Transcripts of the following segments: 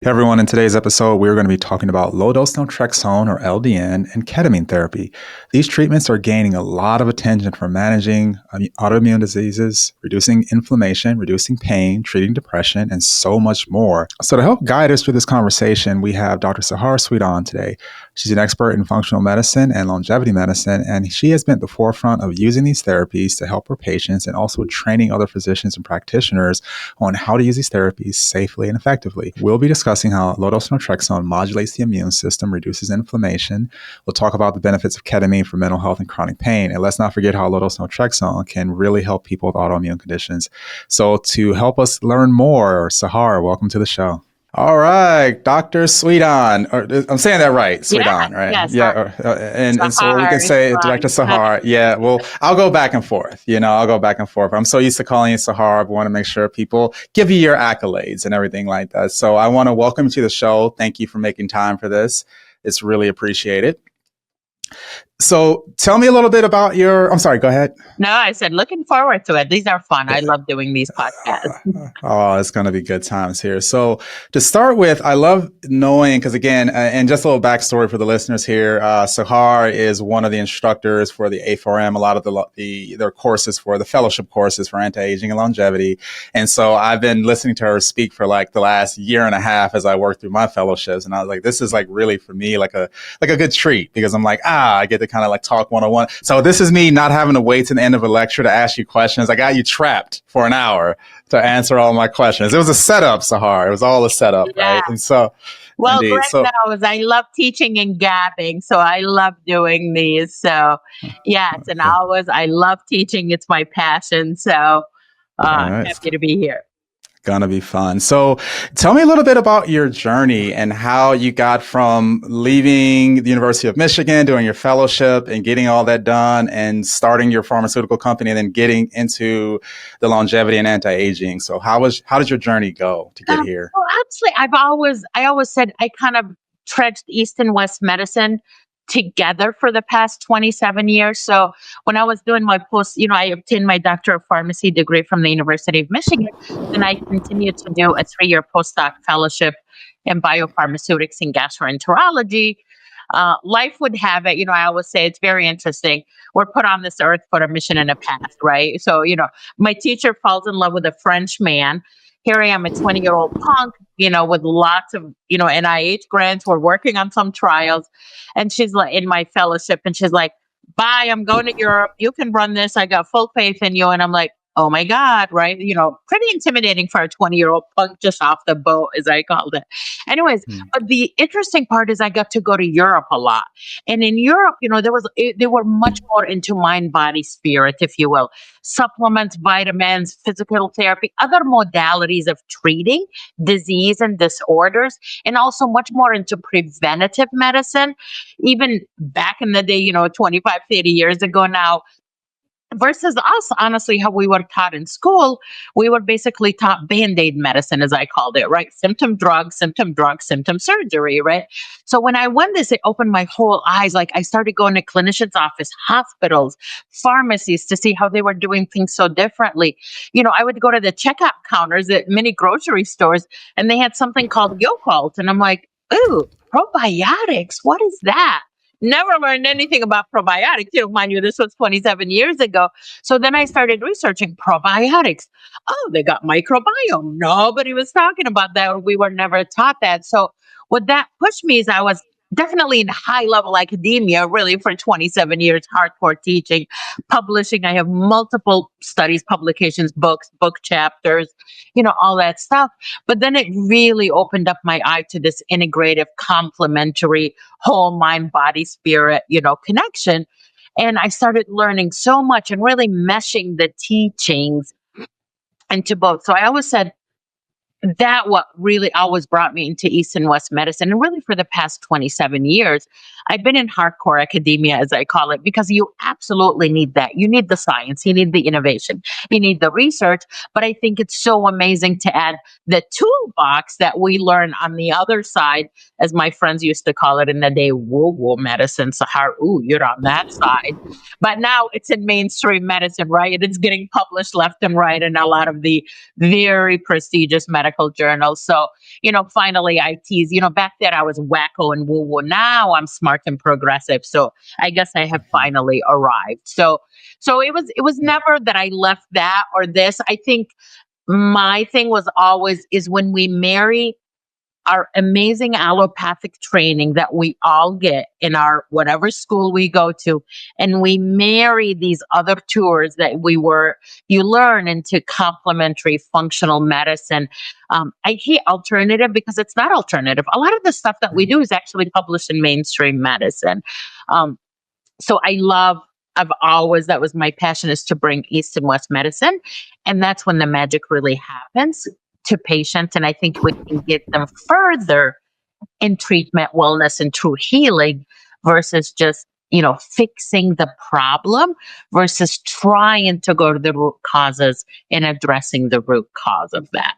Hey everyone, in today's episode, we're going to be talking about low dose naltrexone or LDN and ketamine therapy. These treatments are gaining a lot of attention for managing autoimmune diseases, reducing inflammation, reducing pain, treating depression, and so much more. So to help guide us through this conversation, we have Dr. Sahar Swidan today. She's an expert in functional medicine and longevity medicine, and she has been at the forefront of using these therapies to help her patients and also training other physicians and practitioners on how to use these therapies safely and effectively. We'll be discussing how low-dose naltrexone modulates the immune system, reduces inflammation. We'll talk about the benefits of ketamine for mental health and chronic pain. And let's not forget how low-dose naltrexone can really help people with autoimmune conditions. So to help us learn more, Sahar, welcome to the show. All right, Dr. Swidan. I'm saying that right, Swidan, right? Yes, yeah. And so we can say Dr. Sahar. Yeah, well, I'll go back and forth. I'll go back and forth. I'm so used to calling you Sahar. I want to make sure people give you your accolades and everything like that. So I want to welcome you to the show. Thank you for making time for this. It's really appreciated. So tell me a little bit about I'm sorry, go ahead. No, I said looking forward to it. These are fun. I love doing these podcasts. Oh, it's going to be good times here. So to start with, I love knowing, because again, and just a little backstory for the listeners here, Sahar is one of the instructors for the A4M, a lot of their courses for the fellowship courses for anti-aging and longevity. And so I've been listening to her speak for like the last year and a half as I work through my fellowships. And I was like, this is like really for me, like a good treat, because I'm like, I get to kind of like talk one-on-one. So this is me not having to wait to the end of a lecture to ask you questions. I got you trapped for an hour to answer all my questions. It was a setup, Sahar. It was all a setup, right? And so, well, Greg knows I love teaching and gabbing, so I love doing these. So, yes, and I love teaching. It's my passion. So, happy to be here. Gonna be fun. So tell me a little bit about your journey and how you got from leaving the University of Michigan, doing your fellowship and getting all that done and starting your pharmaceutical company and then getting into the longevity and anti-aging. So how did your journey go to get here? Well, actually, I always said I kind of trudged East and West medicine together for the past 27 years. So when I was doing my I obtained my Doctor of Pharmacy degree from the University of Michigan. Then I continued to do a 3-year postdoc fellowship in biopharmaceutics and gastroenterology. Life would have it, I always say it's very interesting. We're put on this earth for a mission and a path, right? So, my teacher falls in love with a French man. Here I am, a 20-year-old punk, with lots of, NIH grants. We're working on some trials. And she's like in my fellowship and she's like, bye, I'm going to Europe. You can run this. I got full faith in you. And I'm like, oh my God, right? Pretty intimidating for a 20-year-old punk just off the boat, as I called it. Anyways, but the interesting part is I got to go to Europe a lot. And in Europe, they were much more into mind, body, spirit, if you will. Supplements, vitamins, physical therapy, other modalities of treating disease and disorders, and also much more into preventative medicine. Even back in the day, 25, 30 years ago now, versus us, honestly, how we were taught in school, we were basically taught Band-Aid medicine, as I called it, right? Symptom drug, symptom surgery, right? So when I went this, it opened my whole eyes. Like I started going to clinicians' office, hospitals, pharmacies to see how they were doing things so differently. I would go to the checkout counters at many grocery stores and they had something called Yokult. And I'm like, ooh, probiotics, what is that? Never learned anything about probiotics. Mind you, this was 27 years ago. So then I started researching probiotics. Oh, they got microbiome. Nobody was talking about that. We were never taught that. So what that pushed me is I was definitely in high level academia, really for 27 years, hardcore teaching, publishing. I have multiple studies, publications, books, book chapters, all that stuff. But then it really opened up my eye to this integrative, complementary, whole mind, body, spirit, connection. And I started learning so much and really meshing the teachings into both. So I always said, that what really always brought me into East and West medicine. And really for the past 27 years, I've been in hardcore academia, as I call it, because you absolutely need that. You need the science, you need the innovation, you need the research. But I think it's so amazing to add the toolbox that we learn on the other side, as my friends used to call it in the day, woo-woo medicine. Sahar, ooh, you're on that side. But now it's in mainstream medicine, right? It's getting published left and right in a lot of the very prestigious medical medical journals. So, finally I tease, back then I was wacko and woo woo. Now I'm smart and progressive. So I guess I have finally arrived. So it was never that I left that or this. I think my thing was always is when we marry our amazing allopathic training that we all get in our whatever school we go to, and we marry these other tours that you learn into complementary functional medicine. I hate alternative because it's not alternative. A lot of the stuff that we do is actually published in mainstream medicine. Um, so that was my passion, is to bring East and West medicine. And that's when the magic really happens to patients. And I think we can get them further in treatment, wellness, and true healing versus just, fixing the problem versus trying to go to the root causes and addressing the root cause of that.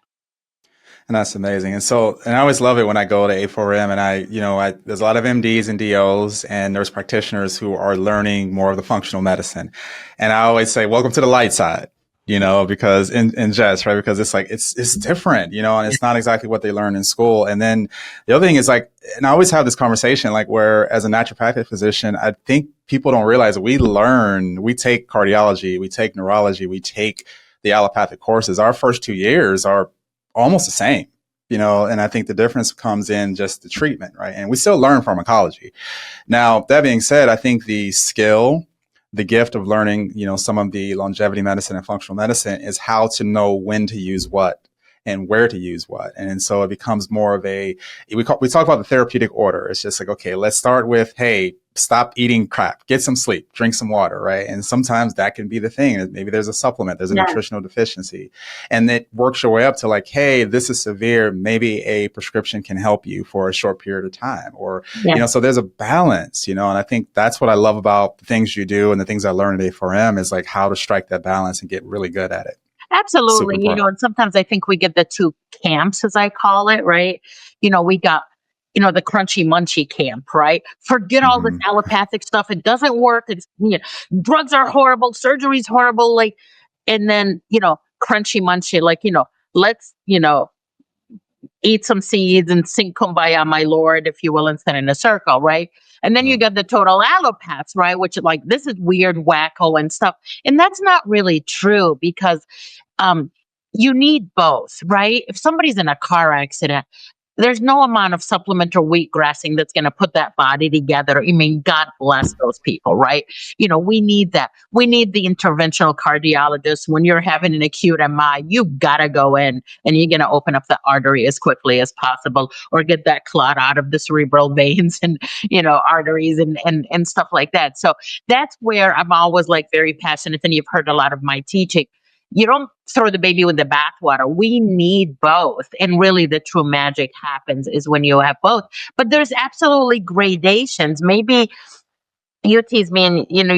And that's amazing. And I always love it when I go to A4M and there's a lot of MDs and DOs and nurse practitioners who are learning more of the functional medicine. And I always say, welcome to the light side, because in Jess, right? Because it's like, it's different, and it's not exactly what they learn in school. And then the other thing is like, and I always have this conversation, like where as a naturopathic physician, I think people don't realize we take cardiology, we take neurology, we take the allopathic courses. Our first 2 years are almost the same, and I think the difference comes in just the treatment, right? And we still learn pharmacology. Now, that being said, I think the gift of learning, some of the longevity medicine and functional medicine is how to know when to use what and where to use what. And so it becomes more of we talk about the therapeutic order. It's just like, okay, let's start with, hey, stop eating crap, get some sleep, drink some water, right? And sometimes that can be the thing. Maybe there's a supplement, there's a nutritional deficiency, and it works your way up to like, hey, this is severe. Maybe a prescription can help you for a short period of time, or, so there's a balance, and I think that's what I love about the things you do and the things I learned at A4M is like how to strike that balance and get really good at it. Absolutely. And sometimes I think we get the two camps, as I call it, right? We got, the crunchy munchy camp, right? Forget all this allopathic stuff. It doesn't work. It's, drugs are horrible. Surgery's horrible. Like, and then, crunchy munchy, like, let's, eat some seeds and sing Kumbaya, my Lord, if you will, and stand in a circle, right? And then you got the total allopaths, right? Which like, this is weird, wacko and stuff. And that's not really true because you need both, right? If somebody's in a car accident, there's no amount of supplement or wheatgrassing that's going to put that body together. I mean, God bless those people, right? We need that. We need the interventional cardiologist. When you're having an acute MI, you got to go in and you're going to open up the artery as quickly as possible or get that clot out of the cerebral veins and, arteries and stuff like that. So that's where I'm always like very passionate. And you've heard a lot of my teaching. You don't throw the baby with the bathwater. We need both. And really the true magic happens is when you have both. But there's absolutely gradations. Maybe you tease me and,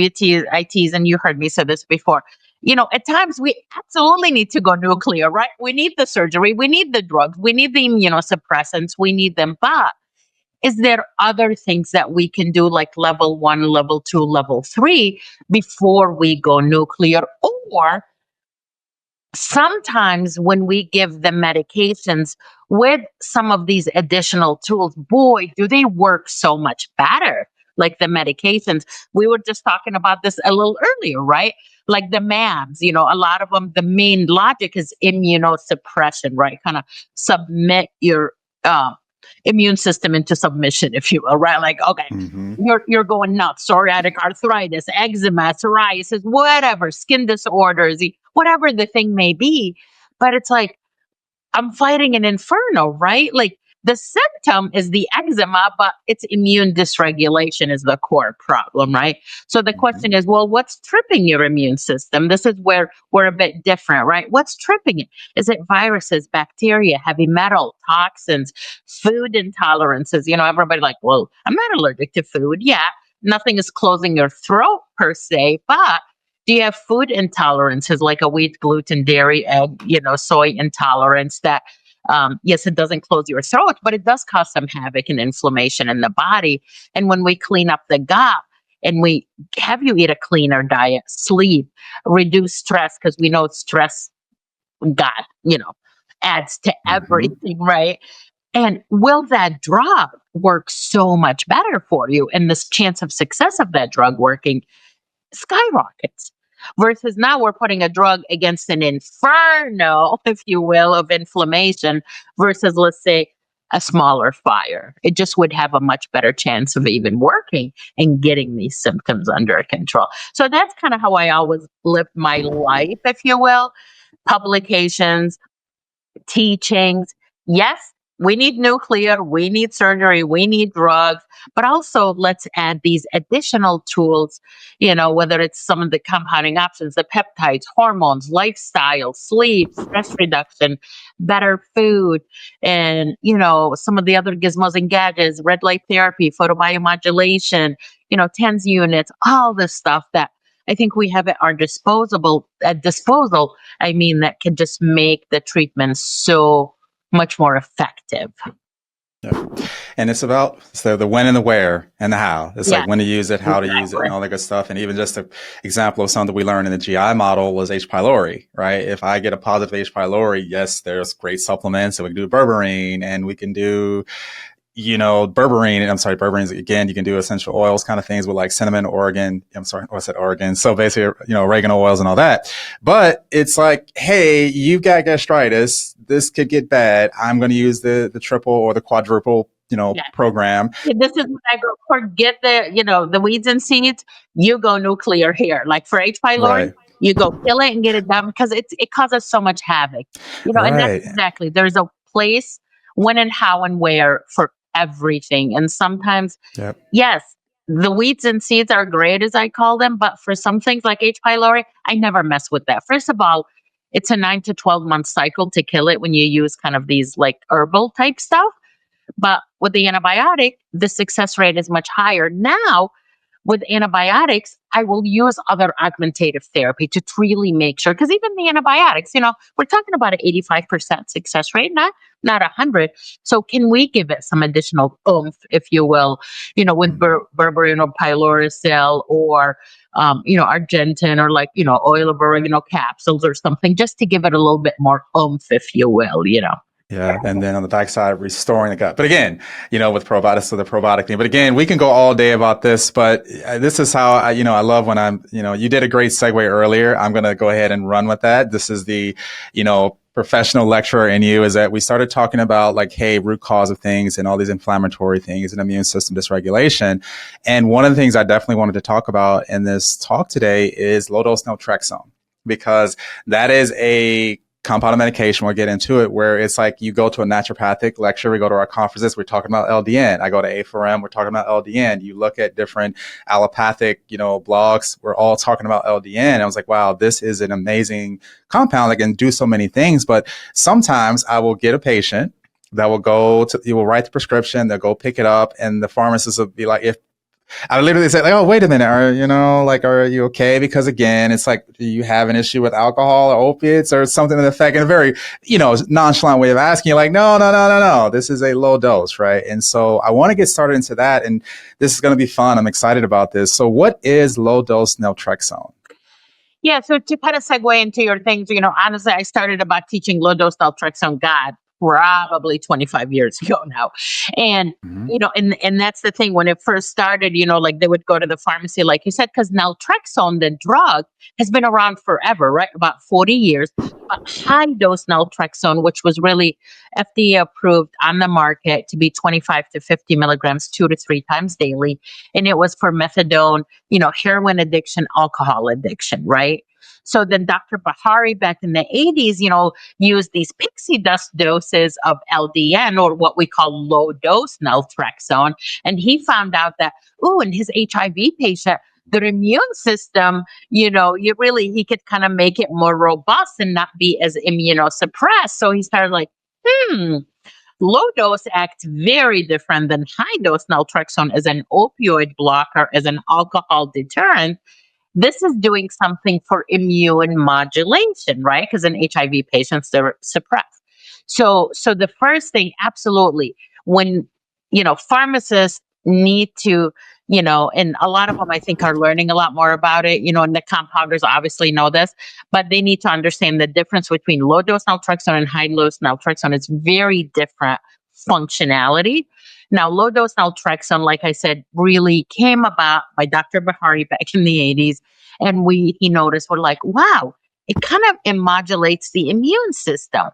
I tease, and you heard me say this before. At times we absolutely need to go nuclear, right? We need the surgery. We need the drugs. We need the immunosuppressants. We need them. But is there other things that we can do like level 1, level 2, level 3 before we go nuclear? Or sometimes when we give the medications with some of these additional tools, boy, do they work so much better. Like the medications, we were just talking about this a little earlier, right? Like the MABs, a lot of them, the main logic is immunosuppression, right? Kind of submit your immune system into submission, if you will, right? Like, okay, you're going nuts, psoriatic arthritis, eczema, psoriasis, whatever, skin disorders, whatever the thing may be. But it's like, I'm fighting an inferno, right? Like the symptom is the eczema, but it's immune dysregulation is the core problem, right? So the question is, well, what's tripping your immune system? This is where we're a bit different, right? What's tripping it? Is it viruses, bacteria, heavy metal, toxins, food intolerances? Everybody like, well, I'm not allergic to food. Yeah, nothing is closing your throat per se, but do you have food intolerances like a wheat, gluten, dairy, egg, soy intolerance that, yes, it doesn't close your throat, but it does cause some havoc and inflammation in the body. And when we clean up the gut and we have you eat a cleaner diet, sleep, reduce stress, because we know stress, God, adds to Mm-hmm. everything, right? And will that drug work so much better for you? And this chance of success of that drug working skyrockets. Versus now we're putting a drug against an inferno, if you will, of inflammation versus, let's say, a smaller fire. It just would have a much better chance of even working and getting these symptoms under control. So that's kind of how I always lived my life, if you will. Publications, teachings. Yes, we need nuclear, we need surgery, we need drugs, but also let's add these additional tools, whether it's some of the compounding options, the peptides, hormones, lifestyle, sleep, stress reduction, better food, and, some of the other gizmos and gadgets, red light therapy, photobiomodulation, TENS units, all this stuff that I think we have at our disposal. I mean, that can just make the treatment so much more effective. Yeah. And it's about the when and the where and the how. It's Yeah, like when to use it, how to use it, exactly. and all that good stuff. And even just an example of something we learned in the GI model was H. pylori, right? If I get a positive H. pylori, yes, there's great supplements. So we can do berberine and we can do berberine, again, you can do essential oils kind of things with like cinnamon, oregon. I'm sorry, I said oregon. So basically, oregano oils and all that. But it's like, hey, you've got gastritis. This could get bad. I'm going to use the triple or the quadruple, Yeah. program. This is when I go, forget the weeds and seeds. You go nuclear here. Like for H. pylori, Right. you go kill it and get it done because it causes so much havoc. And that's Right. exactly, there's a place, when and how and where for everything. And sometimes, Yep. yes, the weeds and seeds are great, as I call them, but for some things like H. pylori, I never mess with that. First of all, it's a 9 to 12 month cycle to kill it when you use kind of these like herbal type stuff. But with the antibiotic, the success rate is much higher. Now, with antibiotics, I will use other augmentative therapy to really make sure, because even the antibiotics, we're talking about an 85% success rate, not 100. So can we give it some additional oomph, if you will, with berberine or pyloricil or, argentin or like, oil of oregano capsules or something, just to give it a little bit more oomph, if you will. Yeah. And then on the backside, restoring the gut. But again, with probiotics, so the probiotic thing. But again, we can go all day about this, but this is how I love when you did a great segue earlier. I'm going to go ahead and run with that. This is the, professional lecturer in you, is that we started talking about like, hey, root cause of things and all these inflammatory things and immune system dysregulation. And one of the things I definitely wanted to talk about in this talk today is low dose naltrexone, because that is a compounded medication. We'll get into it, where it's like you go to a naturopathic lecture, we go to our conferences, we're talking about LDN. I go to A4M, we're talking about LDN. You look at different allopathic, blogs, we're all talking about LDN. I was like, wow, this is an amazing compound that can do so many things. But sometimes I will get a patient that you will write the prescription, they'll go pick it up, and the pharmacist will be like, if I literally said, like, oh, wait a minute. Are you okay? Because again, it's like, do you have an issue with alcohol or opiates or something to the effect, in a very, nonchalant way of asking. You're like, no. This is a low dose, right? And so I want to get started into that. And this is going to be fun. I'm excited about this. So what is low dose naltrexone? Yeah, so to kind of segue into your things, honestly, I started about teaching low dose naltrexone, God, probably 25 years ago now. And, Mm-hmm. and that's the thing. When it first started, like they would go to the pharmacy, like you said, because naltrexone, the drug, has been around forever, right? About 40 years. But high dose naltrexone, which was really FDA approved on the market to be 25 to 50 milligrams 2 to 3 times daily. And it was for methadone, heroin addiction, alcohol addiction, right? So then Dr. Bahari back in the 80s, used these pixie dust doses of LDN, or what we call low dose naltrexone. And he found out that, in his HIV patient, their immune system, he could kind of make it more robust and not be as immunosuppressed. So he started like, low dose acts very different than high dose naltrexone as an opioid blocker, as an alcohol deterrent. This is doing something for immune modulation, right? Because in HIV patients, they're suppressed. So the first thing, absolutely, when pharmacists need to, and a lot of them I think are learning a lot more about it, and the compounders obviously know this, but they need to understand the difference between low dose naltrexone and high dose naltrexone. It's very different functionality. Now, low dose naltrexone, like I said, really came about by Dr. Bahari back in the 80s. And he noticed, we're like, wow, it kind of modulates the immune system.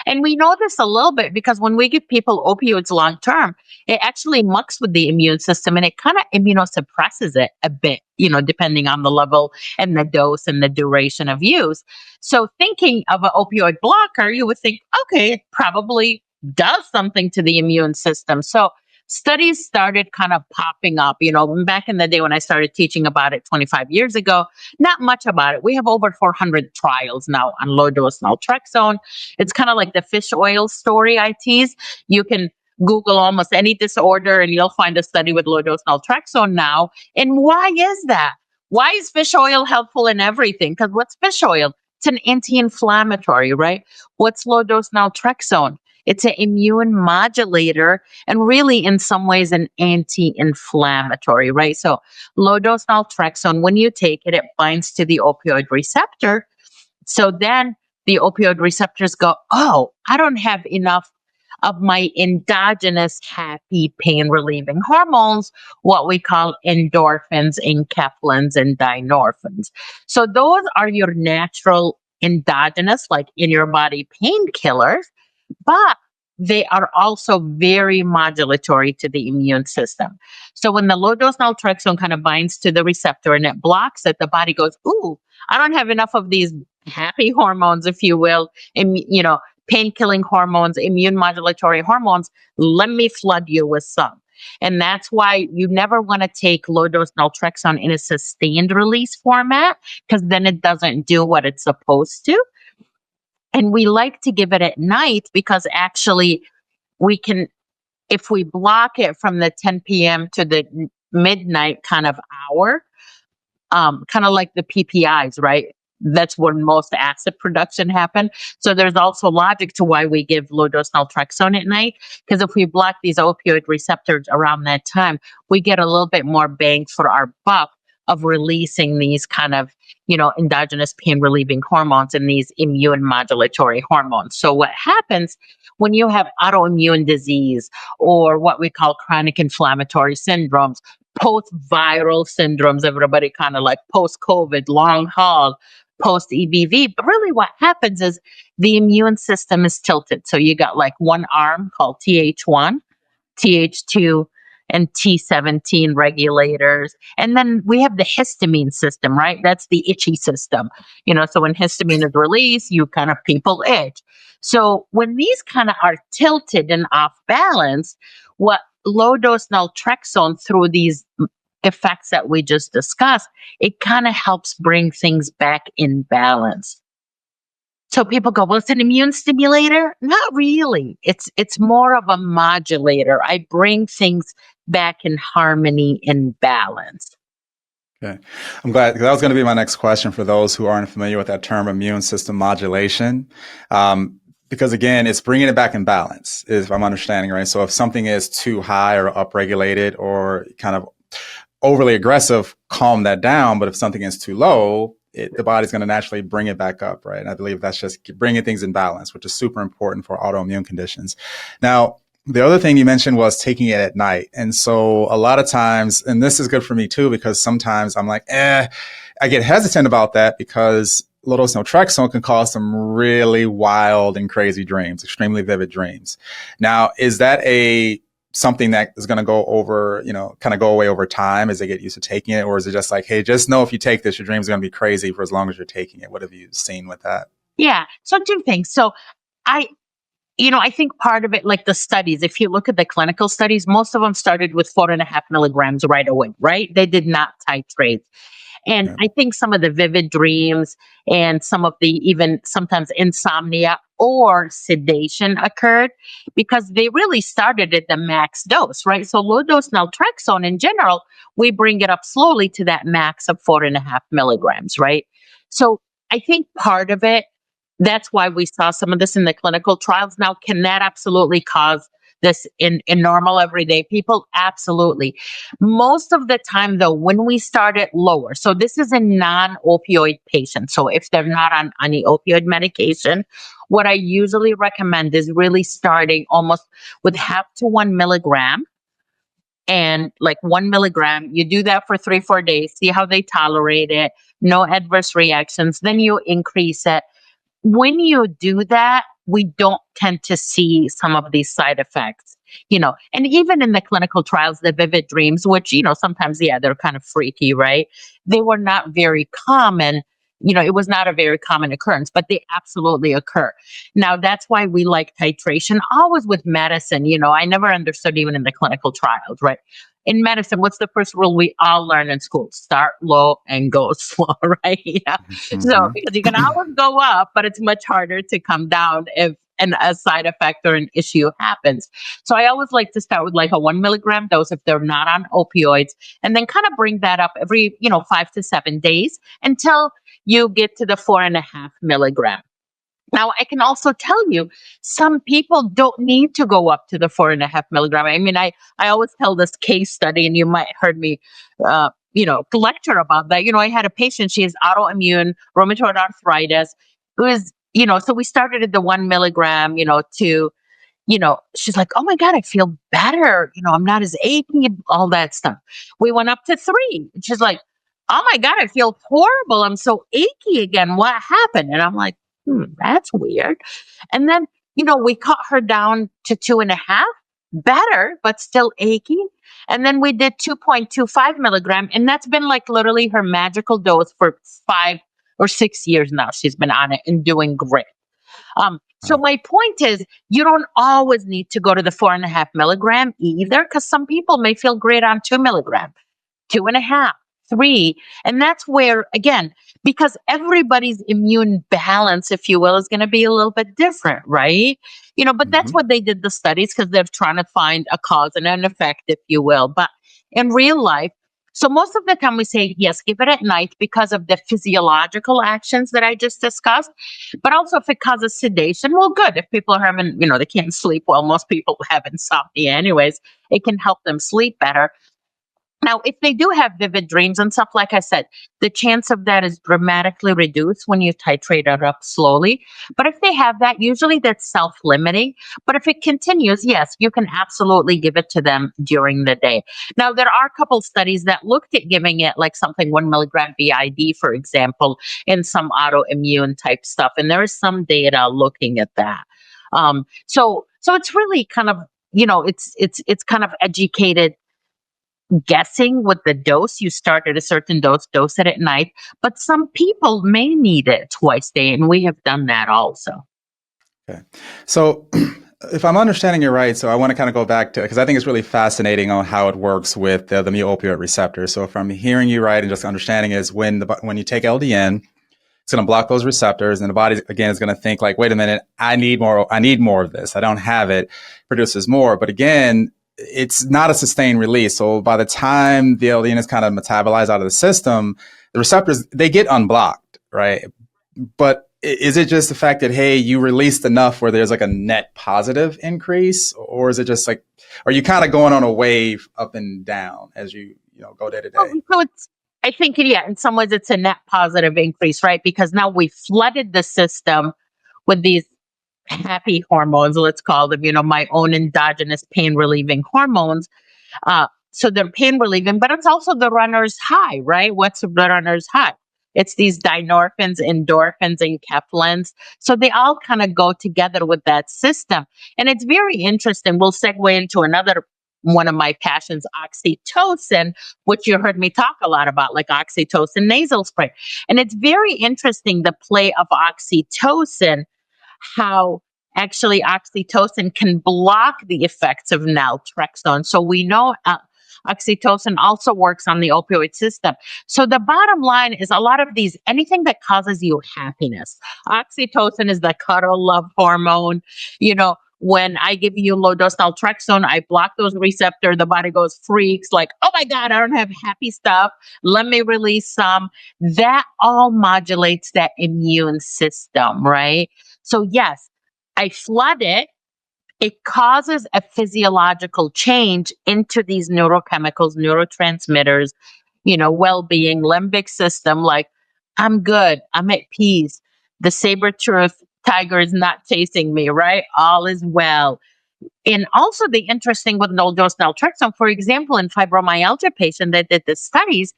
And we know this a little bit because when we give people opioids long term, it actually mucks with the immune system and it kind of immunosuppresses it a bit, depending on the level and the dose and the duration of use. So thinking of an opioid blocker, you would think, okay, it probably does something to the immune system. So studies started kind of popping up, back in the day when I started teaching about it 25 years ago, not much about it. We have over 400 trials now on low dose naltrexone. It's kind of like the fish oil story I tease. You can Google almost any disorder and you'll find a study with low dose naltrexone now. And why is that? Why is fish oil helpful in everything? Because what's fish oil? It's an anti-inflammatory, right? What's low dose naltrexone? It's an immune modulator and really in some ways an anti-inflammatory, right? So low dose naltrexone, when you take it, it binds to the opioid receptor. So then the opioid receptors go, oh, I don't have enough of my endogenous happy pain relieving hormones, what we call endorphins, enkephalins, and dynorphins. So those are your natural endogenous, like in your body, painkillers, but they are also very modulatory to the immune system. So when the low dose naltrexone kind of binds to the receptor and it blocks it, the body goes, ooh, I don't have enough of these happy hormones, if you will, pain killing hormones, immune modulatory hormones. Let me flood you with some. And that's why you never want to take low dose naltrexone in a sustained release format, because then it doesn't do what it's supposed to. And we like to give it at night because actually we can, if we block it from the 10 p.m. to the midnight kind of hour, kind of like the PPIs, right? That's when most acid production happen. So there's also logic to why we give low dose naltrexone at night, because if we block these opioid receptors around that time, we get a little bit more bang for our buck of releasing these kind of, endogenous pain relieving hormones and these immune modulatory hormones. So what happens when you have autoimmune disease or what we call chronic inflammatory syndromes, post-viral syndromes, everybody kind of like post-COVID, long haul, post-EBV. But really what happens is the immune system is tilted. So you got like one arm called Th1, Th2, and T17 regulators. And then we have the histamine system, right? That's the itchy system. So when histamine is released, people itch. So when these kind of are tilted and off balance, what low dose naltrexone through these effects that we just discussed, it kind of helps bring things back in balance. So people go, well, it's an immune stimulator. Not really. It's more of a modulator. I bring things back in harmony and balance. Okay. I'm glad, because that was going to be my next question for those who aren't familiar with that term, immune system modulation. Because again, it's bringing it back in balance, if I'm understanding right. So if something is too high or upregulated or kind of overly aggressive, calm that down. But if something is too low, the body's going to naturally bring it back up, right? And I believe that's just bringing things in balance, which is super important for autoimmune conditions. Now, the other thing you mentioned was taking it at night. And so a lot of times, and this is good for me too, because sometimes I'm like, I get hesitant about that because low dose naltrexone can cause some really wild and crazy dreams, extremely vivid dreams. Now, is that something that is going to go over, kind of go away over time as they get used to taking it? Or is it just like, hey, just know if you take this, your dreams are going to be crazy for as long as you're taking it? What have you seen with that? Yeah. So two things. So I think part of it, like the studies, if you look at the clinical studies, most of them started with 4.5 milligrams right away, right? They did not titrate. And Yeah. I think some of the vivid dreams and some of the even sometimes insomnia or sedation occurred because they really started at the max dose, right? So low dose naltrexone in general, we bring it up slowly to that max of 4.5 milligrams, right? So I think part of it, that's why we saw some of this in the clinical trials. Now, can that absolutely cause this in normal everyday people? Absolutely. Most of the time, though, when we start it lower, so this is in non-opioid patients. So if they're not on any opioid medication, what I usually recommend is really starting almost with half to 1 milligram. And like 1 milligram, you do that for 3, 4 days, see how they tolerate it, no adverse reactions. Then you increase it. When you do that, we don't tend to see some of these side effects, and even in the clinical trials, the vivid dreams, which, sometimes, yeah, they're kind of freaky, right? They were not very common. It was not a very common occurrence, but they absolutely occur. Now, that's why we like titration always with medicine. I never understood even in the clinical trials, right? In medicine, what's the first rule we all learn in school? Start low and go slow, right? Yeah. So, Mm-hmm. because you can always go up, but it's much harder to come down if a side effect or an issue happens. So I always like to start with like a 1 milligram dose if they're not on opioids, and then kind of bring that up every, 5 to 7 days until you get to the 4.5 milligram. Now, I can also tell you, some people don't need to go up to the 4.5 milligram. I mean, I always tell this case study, and you might heard me, lecture about that. I had a patient, she has autoimmune rheumatoid arthritis, who is, so we started at the 1 milligram, to, she's like, oh my God, I feel better. I'm not as achy, all that stuff. We went up to 3. And she's like, oh my God, I feel horrible. I'm so achy again. What happened? And I'm like, that's weird. And then, we cut her down to 2.5, better, but still achy. And then we did 2.25 milligram. And that's been like literally her magical dose for 5 or 6 years now. She's been on it and doing great. So Wow. my point is, you don't always need to go to the 4.5 milligram either, because some people may feel great on 2 milligram, 2.5, 3. And that's where, again, because everybody's immune balance, if you will, is going to be a little bit different, right? But that's Mm-hmm. what they did the studies, because they're trying to find a cause and an effect, if you will. But in real life, so most of the time we say, yes, give it at night because of the physiological actions that I just discussed. But also if it causes sedation, well, good. If people are having, they can't sleep well, most people have insomnia anyways, it can help them sleep better. Now, if they do have vivid dreams and stuff, like I said, the chance of that is dramatically reduced when you titrate it up slowly. But if they have that, usually that's self limiting. But if it continues, yes, you can absolutely give it to them during the day. Now, there are a couple studies that looked at giving it like something 1 milligram BID, for example, in some autoimmune type stuff. And there is some data looking at that. So it's really kind of, it's kind of educated guessing with the dose. You start at a certain dose it at night, but some people may need it twice a day, and we have done that also. Okay. So if I'm understanding you right, so I want to kind of go back to, because I think it's really fascinating on how it works with the mu opioid receptor. So if I'm hearing you right and just understanding is when you take LDN, it's going to block those receptors, and the body again is going to think like, wait a minute, I need more of this. I don't have it, produces more. But again, it's not a sustained release. So by the time the LDN is kind of metabolized out of the system, the receptors, they get unblocked, right? But is it just the fact that, hey, you released enough where there's like a net positive increase, or is it just like, are you kind of going on a wave up and down as you go day to day? So I think, yeah, in some ways it's a net positive increase, right? Because now we flooded the system with these happy hormones, let's call them, my own endogenous pain relieving hormones. So they're pain relieving, but it's also the runner's high, right? What's the runner's high? It's these dynorphins, endorphins, and kephalins. So they all kind of go together with that system. And it's very interesting. We'll segue into another one of my passions, oxytocin, which you heard me talk a lot about, like oxytocin nasal spray. And it's very interesting, the play of oxytocin, how actually oxytocin can block the effects of naltrexone. So we know oxytocin also works on the opioid system. So the bottom line is, a lot of these, anything that causes you happiness, oxytocin is the cuddle love hormone. When I give you low dose naltrexone, I block those receptors. The body goes freaks, like, oh my God, I don't have happy stuff. Let me release some. That all modulates that immune system, right? So yes, I flood it it causes a physiological change into these neurochemicals, neurotransmitters, well-being, limbic system, like I'm good, I'm at peace. The saber-toothed tiger is not chasing me, right? All is well. And also the interesting with low dose naltrexone, for example, in fibromyalgia patient that did the studies,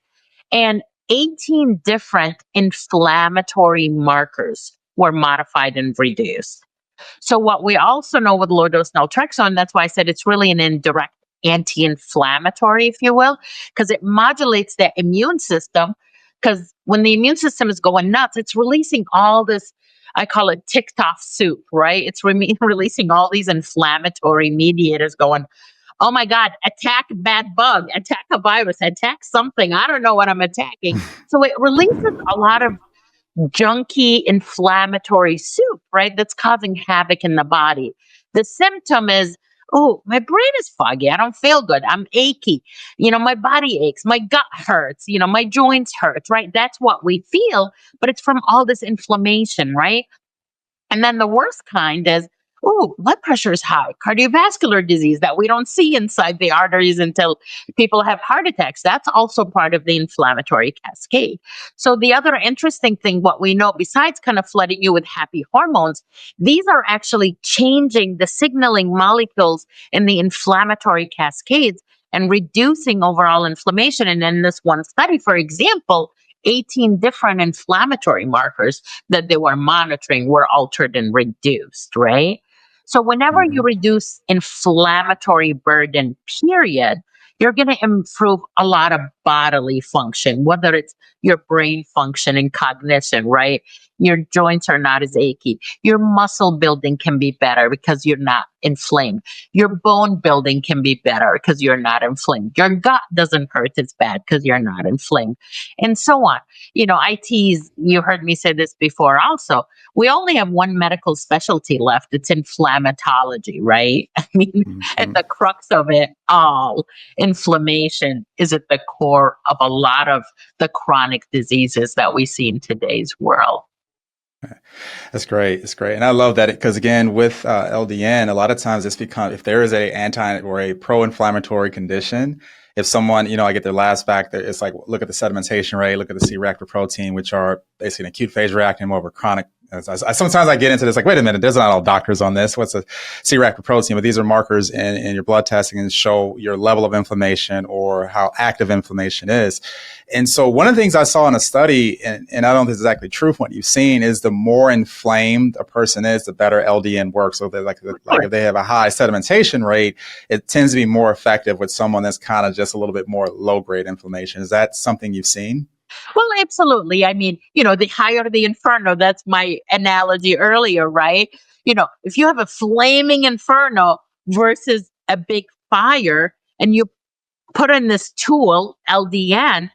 and 18 different inflammatory markers were modified and reduced. So what we also know with low dose naltrexone, that's why I said it's really an indirect anti-inflammatory, if you will, because it modulates the immune system. Because when the immune system is going nuts, it's releasing all this, I call it ticked off soup, right? It's releasing all these inflammatory mediators going, oh my God, attack bad bug, attack a virus, attack something. I don't know what I'm attacking. So it releases a lot of junky inflammatory soup, right? That's causing havoc in the body. The symptom is, oh, my brain is foggy. I don't feel good. I'm achy. My body aches. My gut hurts. My joints hurt, right? That's what we feel, but it's from all this inflammation, right? And then the worst kind is, oh, blood pressure is high, cardiovascular disease that we don't see inside the arteries until people have heart attacks. That's also part of the inflammatory cascade. So the other interesting thing, what we know, besides kind of flooding you with happy hormones, these are actually changing the signaling molecules in the inflammatory cascades and reducing overall inflammation. And in this one study, for example, 18 different inflammatory markers that they were monitoring were altered and reduced, right? So whenever you Mhm. reduce inflammatory burden, period, you're going to improve a lot of bodily function, whether it's your brain function and cognition, right? Your joints are not as achy. Your muscle building can be better because you're not inflamed. Your bone building can be better because you're not inflamed. Your gut doesn't hurt as bad because you're not inflamed, and so on. I tease, you heard me say this before also. We only have one medical specialty left. It's inflammatology, right? I mean, at Mhm. the crux of it all, inflammation is at the core of a lot of the chronic diseases that we see in today's world. That's great. It's great. And I love that because again, with LDN, a lot of times it's become, if there is a anti or a pro-inflammatory condition, if someone, I get their labs back, it's like, look at the sedimentation rate, look at the C-reactive protein, which are basically an acute phase reactant, more of a chronic. Sometimes I get into this, like, wait a minute, there's not all doctors on this. What's a C-reactive protein? But these are markers in your blood testing and show your level of inflammation or how active inflammation is. And so one of the things I saw in a study, and I don't think it's exactly true from what you've seen, is the more inflamed a person is, the better LDN works. So they're like if they have a high sedimentation rate, it tends to be more effective with someone that's kind of just a little bit more low grade inflammation. Is that something you've seen? Well, absolutely. I mean, the higher the inferno, that's my analogy earlier, right? If you have a flaming inferno versus a big fire and you put in this tool, LDN,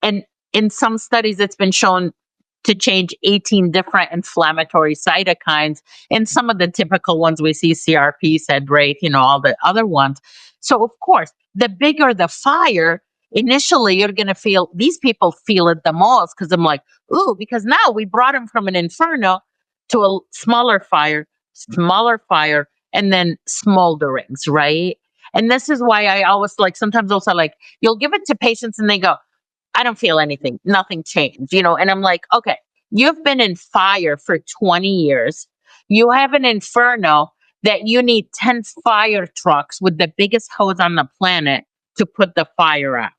and in some studies, it's been shown to change 18 different inflammatory cytokines. And some of the typical ones we see, CRP, SED-rate, all the other ones. So, of course, the bigger the fire, initially you're going to feel, these people feel it the most because I'm like, ooh, because now we brought them from an inferno to a smaller fire, and then smolderings, right? And this is why I always like, sometimes also like, you'll give it to patients and they go, I don't feel anything. Nothing changed, And I'm like, okay, you've been in fire for 20 years. You have an inferno that you need 10 fire trucks with the biggest hose on the planet to put the fire out.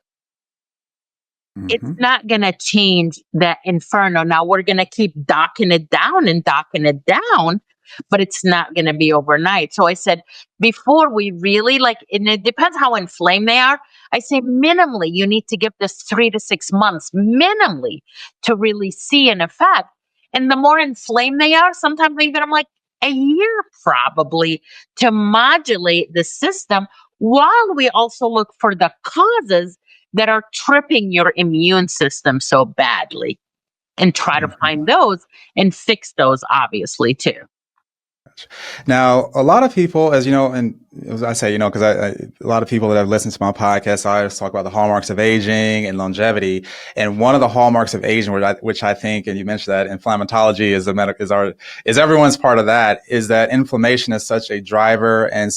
It's Hmm. not going to change that inferno. Now we're going to keep docking it down and docking it down, but it's not going to be overnight. So I said, before we really like, and it depends how inflamed they are. I say minimally, you need to give this 3 to 6 months minimally to really see an effect. And the more inflamed they are, sometimes even I'm like a year probably to modulate the system while we also look for the causes that are tripping your immune system so badly and try to Hmm. find those and fix those, obviously, too. Now, a lot of people, as you know, and as I say, because a lot of people that have listened to my podcast, I always talk about the hallmarks of aging and longevity. And one of the hallmarks of aging, which I think, and you mentioned that inflammatology is everyone's part of that, is that inflammation is such a driver and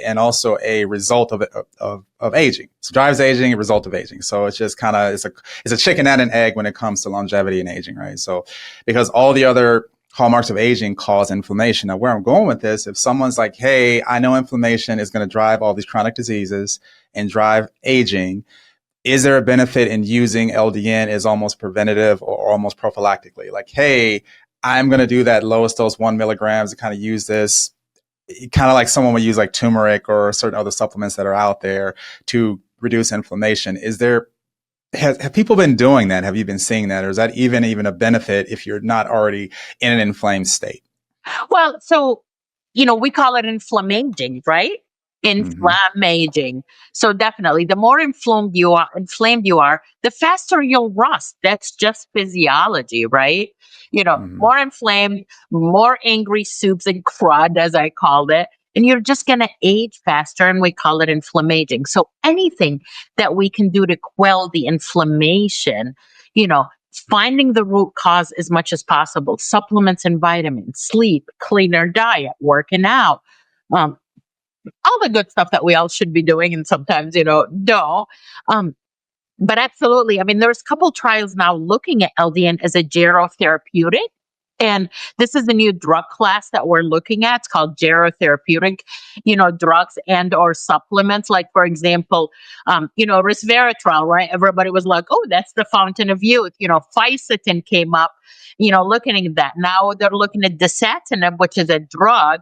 and also a result of aging. So drives aging, a result of aging. So it's just kind of it's a chicken and an egg when it comes to longevity and aging, right? So because all the other hallmarks of aging cause inflammation. Now, where I'm going with this, if someone's like, hey, I know inflammation is going to drive all these chronic diseases and drive aging, is there a benefit in using LDN as almost preventative or almost prophylactically? Like, hey, I'm going to do that lowest dose 1 milligrams to kind of use this, kind of like someone would use like turmeric or certain other supplements that are out there to reduce inflammation. Have people been doing that? Have you been seeing that? Or is that even a benefit if you're not already in an inflamed state? Well, so, we call it inflammaging, right? Mm-hmm. Inflammaging. So definitely the more inflamed you are, the faster you'll rust. That's just physiology, right? Mm-hmm. More inflamed, more angry soups and crud, as I called it. And you're just going to age faster. And we call it inflammaging. So anything that we can do to quell the inflammation, you know, finding the root cause as much as possible, supplements and vitamins, sleep, cleaner diet, working out, um, all the good stuff that we all should be doing and sometimes, don't. Um, but absolutely, I mean, there's a couple trials now looking at LDN as a gerotherapeutic. And this is a new drug class that we're looking at. It's called gerotherapeutic, drugs and or supplements. Like, for example, resveratrol, right? Everybody was like, oh, that's the fountain of youth. Fisetin came up, looking at that. Now they're looking at dasatinib, which is a drug,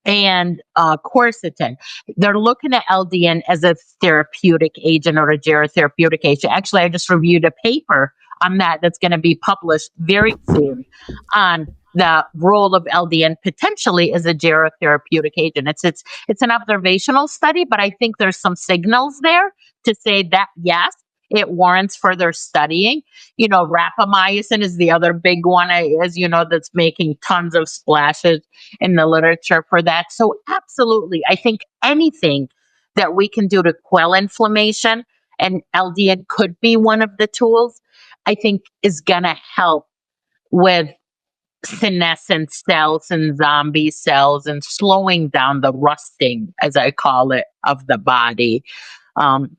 and quercetin. They're looking at LDN as a therapeutic agent or a gerotherapeutic agent. Actually, I just reviewed a paper on that's going to be published very soon on the role of LDN potentially as a gerotherapeutic agent. It's an observational study, but I think there's some signals there to say that yes, it warrants further studying. Rapamycin is the other big one, as you know, that's making tons of splashes in the literature for that. So absolutely, I think anything that we can do to quell inflammation, and LDN could be one of the tools, I think is going to help with senescent cells and zombie cells and slowing down the rusting, as I call it, of the body. Um,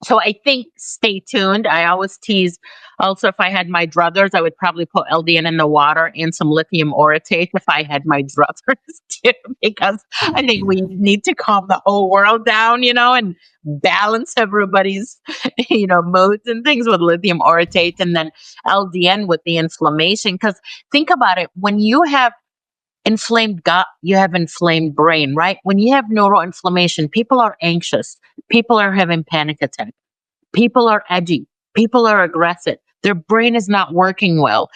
so I think stay tuned. I always tease. Also, if I had my druthers, I would probably put LDN in the water and some lithium orotate if I had my druthers too, because I think we need to calm the whole world down, and balance everybody's, moods and things with lithium orotate, and then LDN with the inflammation. Because think about it, when you have inflamed gut, you have inflamed brain, right? When you have neuroinflammation, people are anxious, people are having panic attacks, people are edgy, people are aggressive, their brain is not working well.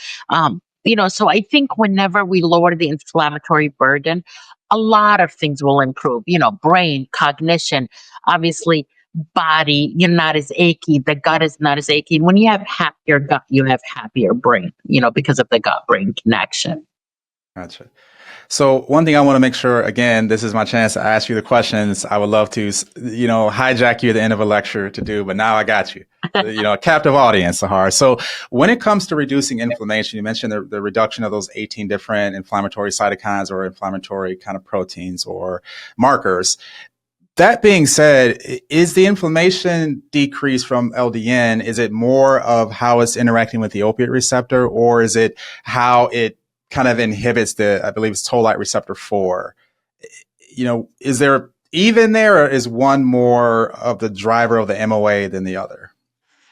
So I think whenever we lower the inflammatory burden, a lot of things will improve, brain, cognition, obviously body, you're not as achy, the gut is not as achy. When you have happier gut, you have happier brain, because of the gut brain connection. Gotcha. So one thing I want to make sure, again, this is my chance to ask you the questions I would love to, hijack you at the end of a lecture to do, but now I got you, a captive audience, Sahar. So when it comes to reducing inflammation, you mentioned the reduction of those 18 different inflammatory cytokines or inflammatory kind of proteins or markers. That being said, is the inflammation decrease from LDN, is it more of how it's interacting with the opiate receptor, or is it how it kind of inhibits I believe it's Toll-Like Receptor 4? Is there even there, or is one more of the driver of the MOA than the other?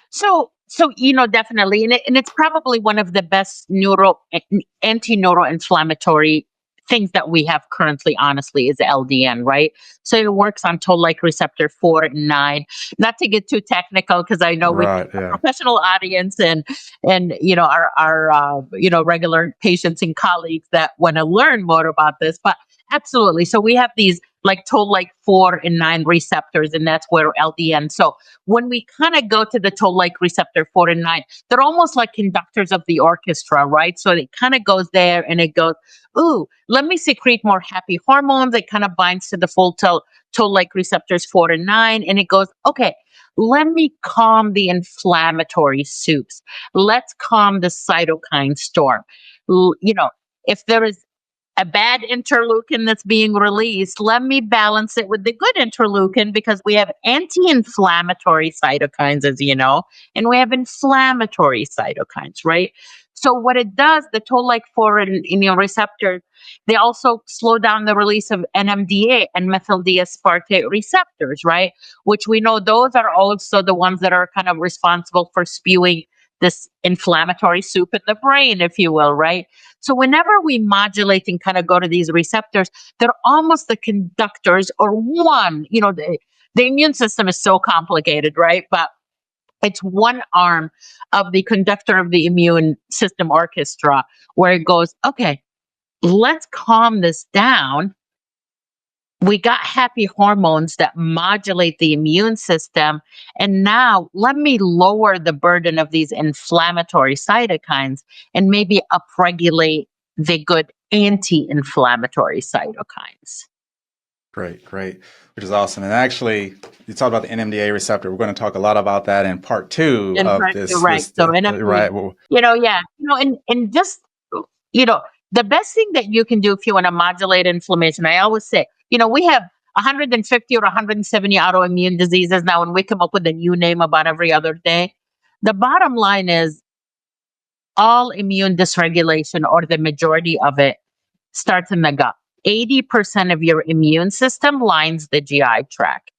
So definitely, and it's probably one of the best anti-neuroinflammatory things that we have currently, honestly, is LDN, right? So it works on Toll-Like Receptor 4 and 9. Not to get too technical, because I know we have Right. a Yeah. professional audience and our regular patients and colleagues that want to learn more about this. But absolutely, so we have these like Toll-Like 4 and 9 receptors, and that's where LDN. So when we kind of go to the Toll-Like receptor 4 and 9, they're almost like conductors of the orchestra, right? So it kind of goes there and it goes, ooh, let me secrete more happy hormones. It kind of binds to the full Toll-Like receptors 4 and 9, and it goes, okay, let me calm the inflammatory soups. Let's calm the cytokine storm. If there is a bad interleukin that's being released, let me balance it with the good interleukin, because we have anti-inflammatory cytokines, as you know, and we have inflammatory cytokines, right? So what it does, the Toll-Like 4 receptor, they also slow down the release of NMDA and methyl D-aspartate receptors, right? Which we know those are also the ones that are kind of responsible for spewing this inflammatory soup in the brain, if you will, right? So whenever we modulate and kind of go to these receptors, they're almost the conductors or one, the immune system is so complicated, right? But it's one arm of the conductor of the immune system orchestra where it goes, okay, let's calm this down. We got happy hormones that modulate the immune system. And now let me lower the burden of these inflammatory cytokines and maybe upregulate the good anti-inflammatory cytokines. Great, great, which is awesome. And actually, you talked about the NMDA receptor. We're going to talk a lot about that in part two And of right, this. right. So NMDA, Right. Well, yeah, and just, you know, the best thing that you can do if you want to modulate inflammation, I always say, we have 150 or 170 autoimmune diseases now, and we come up with a new name about every other day. The bottom line is all immune dysregulation, or the majority of it, starts in the gut. 80% of your immune system lines the GI tract.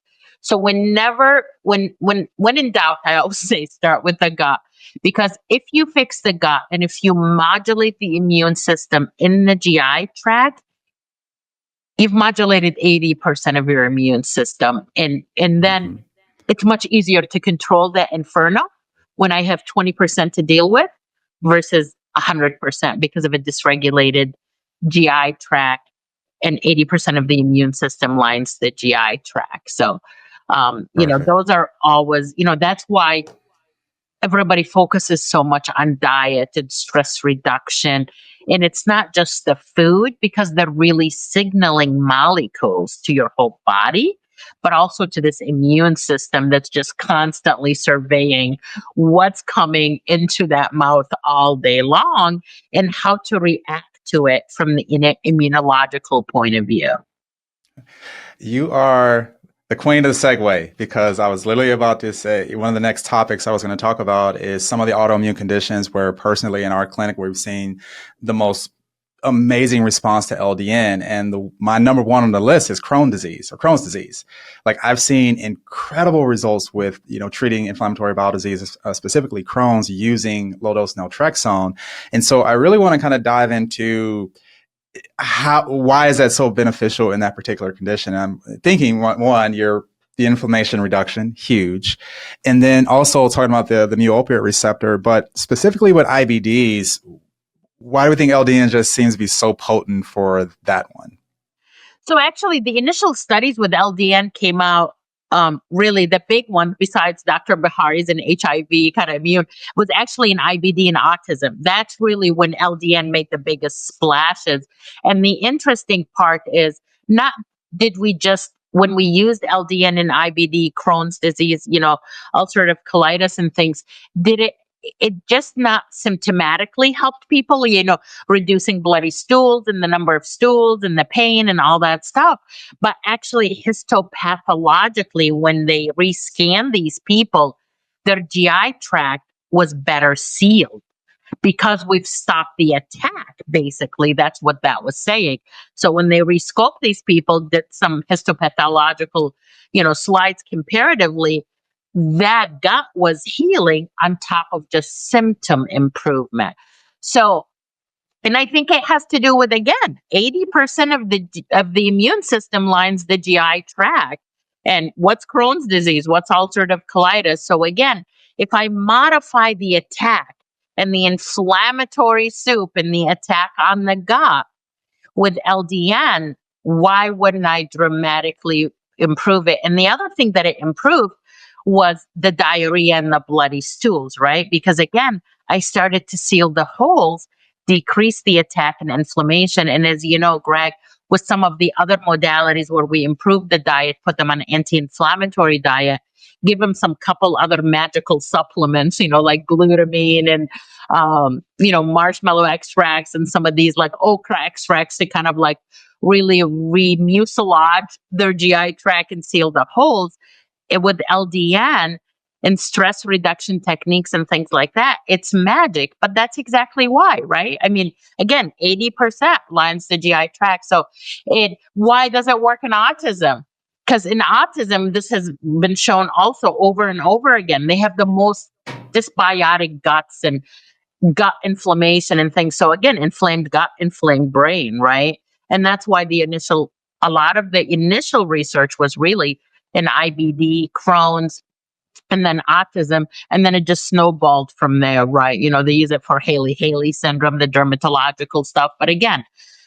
So whenever, when in doubt, I always say start with the gut, because if you fix the gut and if you modulate the immune system in the GI tract, you've modulated 80% of your immune system. And then it's much easier to control that inferno when I have 20% to deal with versus 100% because of a dysregulated GI tract, and 80% of the immune system lines the GI tract. So, perfect. those are always, that's why everybody focuses so much on diet and stress reduction. And it's not just the food, because they're really signaling molecules to your whole body, but also to this immune system that's just constantly surveying what's coming into that mouth all day long and how to react to it from the immunological point of view. You are the queen of the segue, because I was literally about to say one of the next topics I was going to talk about is some of the autoimmune conditions where personally in our clinic we've seen the most amazing response to LDN. And my number one on the list is Crohn's disease. Like I've seen incredible results with, treating inflammatory bowel disease, specifically Crohn's, using low dose naltrexone. And so I really want to kind of dive into why is that so beneficial in that particular condition? I'm thinking one, the inflammation reduction, huge. And then also talking about the mu opioid receptor, but specifically with IBDs, why do we think LDN just seems to be so potent for that one? So actually, the initial studies with LDN came out. Really, the big one, besides Dr. Bahari's and HIV kind of immune, was actually in IBD and autism. That's really when LDN made the biggest splashes. And the interesting part is, not did we just, when we used LDN in IBD, Crohn's disease, ulcerative colitis and things, did it just not symptomatically helped people, reducing bloody stools and the number of stools and the pain and all that stuff. But actually, histopathologically, when they rescan these people, their GI tract was better sealed because we've stopped the attack. Basically, that's what that was saying. So when they rescope these people, did some histopathological, slides comparatively, that gut was healing on top of just symptom improvement. So, and I think it has to do with, again, 80% of the immune system lines the GI tract. And what's Crohn's disease? What's ulcerative colitis? So again, if I modify the attack and the inflammatory soup and the attack on the gut with LDN, why wouldn't I dramatically improve it? And the other thing that it improved was the diarrhea and the bloody stools, right? Because again, I started to seal the holes, decrease the attack and inflammation. And as you know, Greg, with some of the other modalities where we improve the diet, put them on an anti-inflammatory diet, give them some couple other magical supplements, like glutamine and marshmallow extracts and some of these like okra extracts to kind of like really remucilage their GI tract and seal the holes. With LDN and stress reduction techniques and things like that, it's magic. But that's exactly why, right? I mean, again, 80% lines the GI tract. So why does it work in autism? Because in autism, this has been shown also over and over again. They have the most dysbiotic guts and gut inflammation and things. So again, inflamed gut, inflamed brain, right? And that's why a lot of the initial research was really in IBD, Crohn's, and then autism. And then it just snowballed from there, right? They use it for Haley syndrome, the dermatological stuff. But again,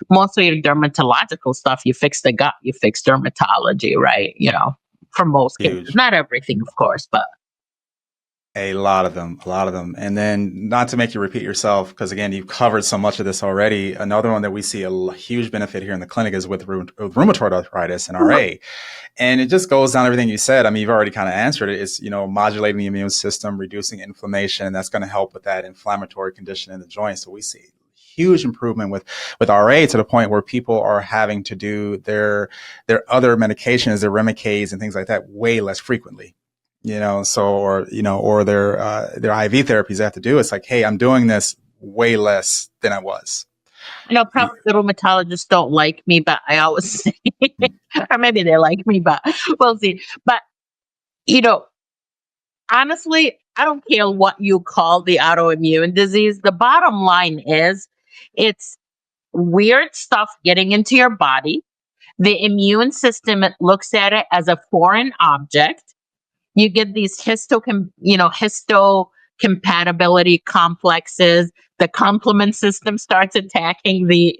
most of your dermatological stuff, you fix the gut, you fix dermatology, right? For most cases, Huge. not everything, of course, but A lot of them, a lot of them. And then not to make you repeat yourself, because again, you've covered so much of this already. Another one that we see a huge benefit here in the clinic is with rheumatoid arthritis and RA. And it just goes down everything you said. I mean, you've already kind of answered it. It's, modulating the immune system, reducing inflammation, and that's going to help with that inflammatory condition in the joints. So we see huge improvement with RA to the point where people are having to do their other medications, their Remicades and things like that way less frequently. Or their IV therapies they have to do. It's like, hey, I'm doing this way less than I was. I know probably the rheumatologists don't like me, but I always say, or maybe they like me, but we'll see. But, honestly, I don't care what you call the autoimmune disease. The bottom line is it's weird stuff getting into your body. The immune system looks at it as a foreign object. You get these histocompatibility complexes. The complement system starts attacking the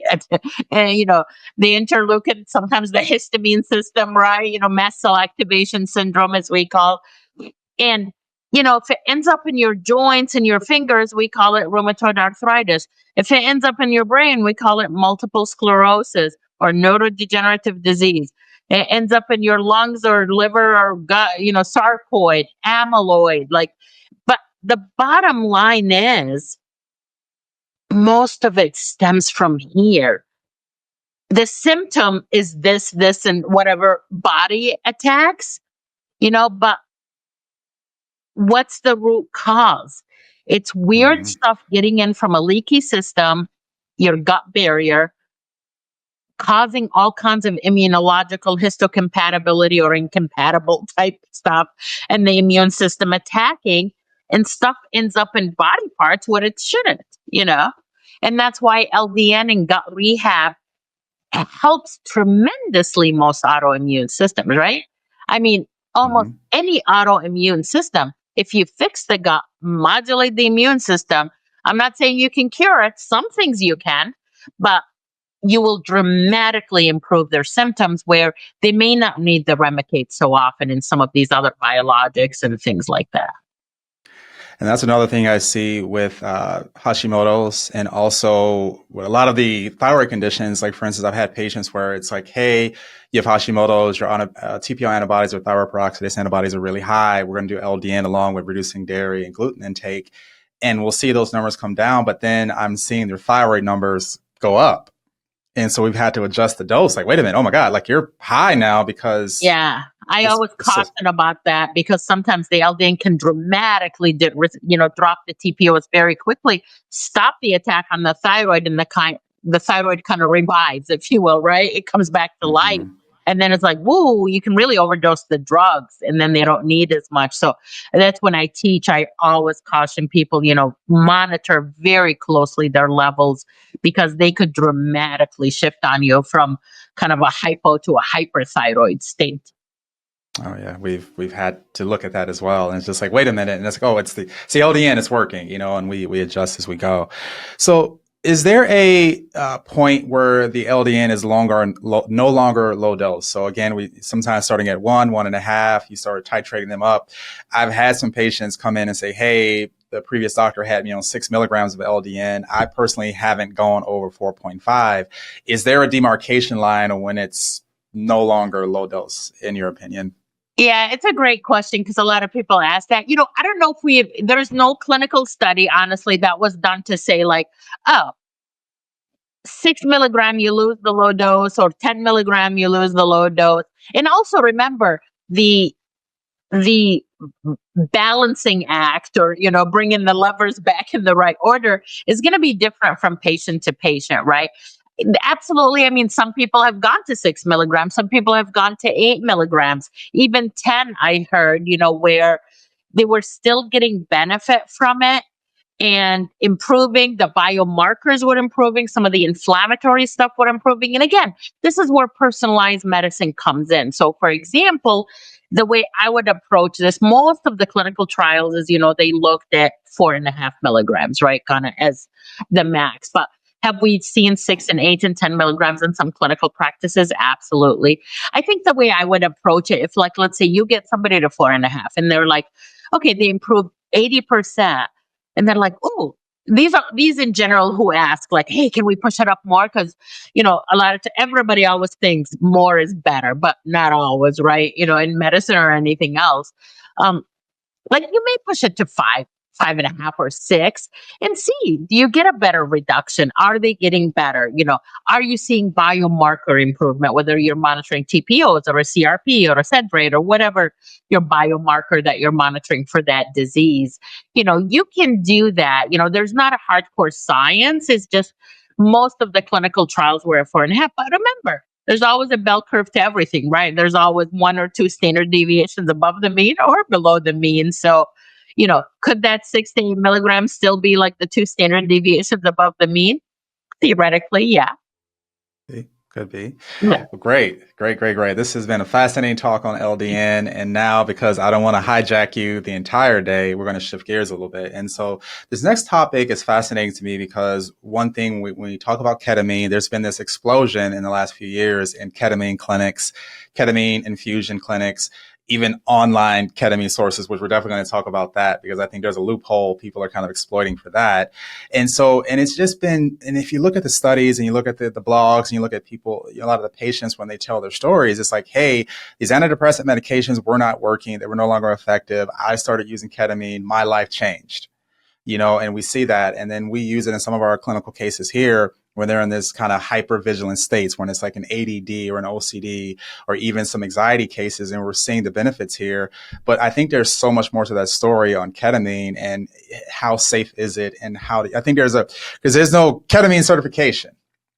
interleukin, sometimes the histamine system, right? Mast cell activation syndrome, as we call. And, if it ends up in your joints and your fingers, we call it rheumatoid arthritis. If it ends up in your brain, we call it multiple sclerosis or neurodegenerative disease. It ends up in your lungs or liver or gut, sarcoid, amyloid. But the bottom line is most of it stems from here. The symptom is this, and whatever body attacks, but what's the root cause? It's weird stuff getting in from a leaky system, your gut barrier, causing all kinds of immunological histocompatibility or incompatible type stuff, and the immune system attacking, and stuff ends up in body parts where it shouldn't. And that's why LDN and gut rehab helps tremendously most autoimmune systems, right? I mean, almost any autoimmune system, if you fix the gut, modulate the immune system, I'm not saying you can cure it. Some things you can, but you will dramatically improve their symptoms where they may not need the Remicade so often in some of these other biologics and things like that. And that's another thing I see with Hashimoto's and also with a lot of the thyroid conditions. Like, for instance, I've had patients where it's like, hey, you have Hashimoto's, you're on a TPO antibodies or thyroid peroxidase antibodies are really high. We're going to do LDN along with reducing dairy and gluten intake. And we'll see those numbers come down. But then I'm seeing their thyroid numbers go up. And so we've had to adjust the dose. Like, wait a minute. Oh my God. Like, you're high now because Yeah, I always caution about that because sometimes the LDN can dramatically, drop the TPOs very quickly, stop the attack on the thyroid, and the thyroid kind of revives, if you will, right? It comes back to life. And then it's like, whoa, you can really overdose the drugs and then they don't need as much. So that's when I teach, I always caution people, monitor very closely their levels because they could dramatically shift on you from kind of a hypo to a hyperthyroid state. Oh yeah, we've had to look at that as well, and it's just like, wait a minute, and it's like, oh, it's the LDN, it's working, and we adjust as we go. So Is there a point where the LDN is no longer low dose? So again, we sometimes starting at 1.5, you start titrating them up. I've had some patients come in and say, "Hey, the previous doctor had me on 6 milligrams of LDN. I personally haven't gone over 4.5." Is there a demarcation line of when it's no longer low dose, in your opinion? Yeah, it's a great question because a lot of people ask that. I don't know if there's no clinical study, honestly, that was done to say, like, oh, 6 milligram, you lose the low dose, or 10 milligram, you lose the low dose. And also remember the balancing act, or bringing the levers back in the right order, is going to be different from patient to patient, right? Absolutely. I mean, some people have gone to 6 milligrams, some people have gone to 8 milligrams, even 10. I heard, where they were still getting benefit from it, and improving the biomarkers, were improving some of the inflammatory stuff, were improving. And again, this is where personalized medicine comes in. So for example, the way I would approach this, most of the clinical trials is, they looked at 4.5 milligrams, right, kind of as the max. But have we seen 6 and 8 and 10 milligrams in some clinical practices? Absolutely. I think the way I would approach it, if, like, let's say you get somebody to 4.5 and they're like, okay, they improved 80%. And they're like, oh, these in general who ask, like, hey, can we push it up more? Because, everybody always thinks more is better, but not always, right? In medicine or anything else. Um, like, you may push it to 5.5, or 6, and see, do you get a better reduction? Are they getting better? Are you seeing biomarker improvement, whether you're monitoring TPOs or a CRP or a sed rate or whatever your biomarker that you're monitoring for that disease? You can do that. There's not a hardcore science. It's just most of the clinical trials were at 4.5. But remember, there's always a bell curve to everything, right? There's always 1 or 2 standard deviations above the mean or below the mean. So, could that 6 to 8 milligrams still be like the 2 standard deviations above the mean? Theoretically, yeah. Could be. Yeah. Well, great, great, great, great. This has been a fascinating talk on LDN. And now, because I don't want to hijack you the entire day, we're going to shift gears a little bit. And so this next topic is fascinating to me because one thing, when we talk about ketamine, there's been this explosion in the last few years in ketamine clinics, ketamine infusion clinics, even online ketamine sources, which we're definitely going to talk about that because I think there's a loophole people are kind of exploiting for that. And it's just been, and if you look at the studies and you look at the blogs and you look at people, a lot of the patients, when they tell their stories, it's like, hey, these antidepressant medications were not working. They were no longer effective. I started using ketamine. My life changed, and we see that. And then we use it in some of our clinical cases here when they're in this kind of hypervigilant states, when it's like an ADD or an OCD or even some anxiety cases. And we're seeing the benefits here. But I think there's so much more to that story on ketamine and how safe is it, and I think because there's no ketamine certification,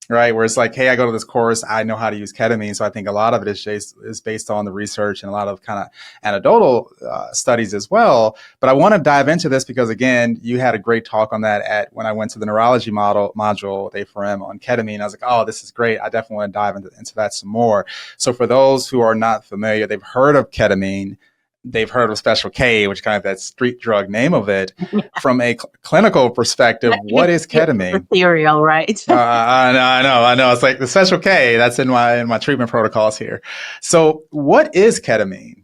right? Where it's like, hey, I go to this course, I know how to use ketamine. So I think a lot of it is based on the research and a lot of kind of anecdotal studies as well. But I want to dive into this because, again, you had a great talk on that when I went to the neurology module with A4M on ketamine. I was like, oh, this is great. I definitely want to dive into that some more. So for those who are not familiar, they've heard of ketamine. They've heard of Special K, which kind of that street drug name of it. From a clinical perspective, what is ketamine? Ethereal, right? I know. It's like the Special K. That's in my treatment protocols here. So, what is ketamine?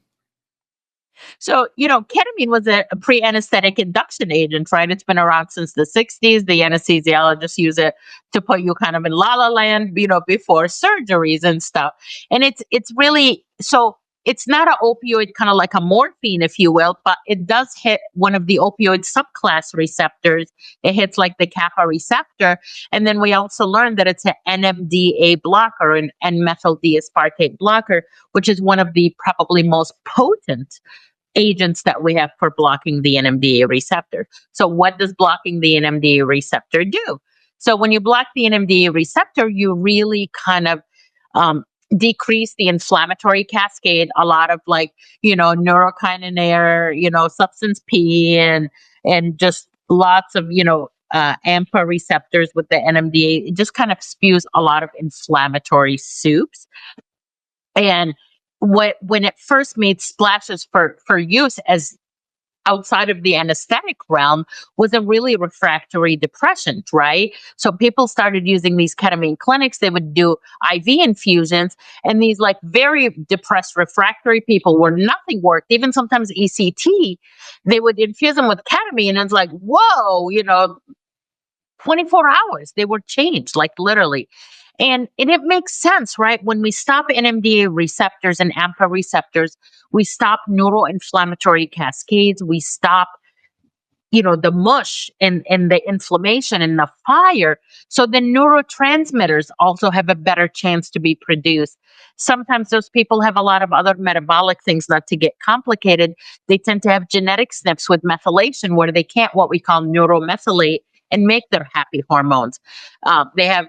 So, ketamine was a pre-anesthetic induction agent, right? It's been around since the 60s. The anesthesiologists use it to put you kind of in la la land, before surgeries and stuff. And it's really, so it's not an opioid, kind of like a morphine, if you will, but it does hit one of the opioid subclass receptors. It hits like the kappa receptor. And then we also learned that it's an NMDA blocker, an N-methyl D-aspartate blocker, which is one of the probably most potent agents that we have for blocking the NMDA receptor. So what does blocking the NMDA receptor do? So when you block the NMDA receptor, you really kind of decrease the inflammatory cascade. A lot of, like, neurokinin, substance P, and just lots of, AMPA receptors with the NMDA. It just kind of spews a lot of inflammatory soups. And when it first made splashes for use as outside of the anesthetic realm was a really refractory depression, right? So people started using these ketamine clinics. They would do IV infusions, and these like very depressed refractory people where nothing worked, even sometimes ECT, they would infuse them with ketamine, and it's like, whoa, 24 hours they were changed, like literally. And it makes sense, right? When we stop NMDA receptors and AMPA receptors, we stop neuroinflammatory cascades, we stop the mush and the inflammation and the fire. So the neurotransmitters also have a better chance to be produced. Sometimes those people have a lot of other metabolic things, not to get complicated. They tend to have genetic SNPs with methylation where they can't what we call neuromethylate and make their happy hormones. They have,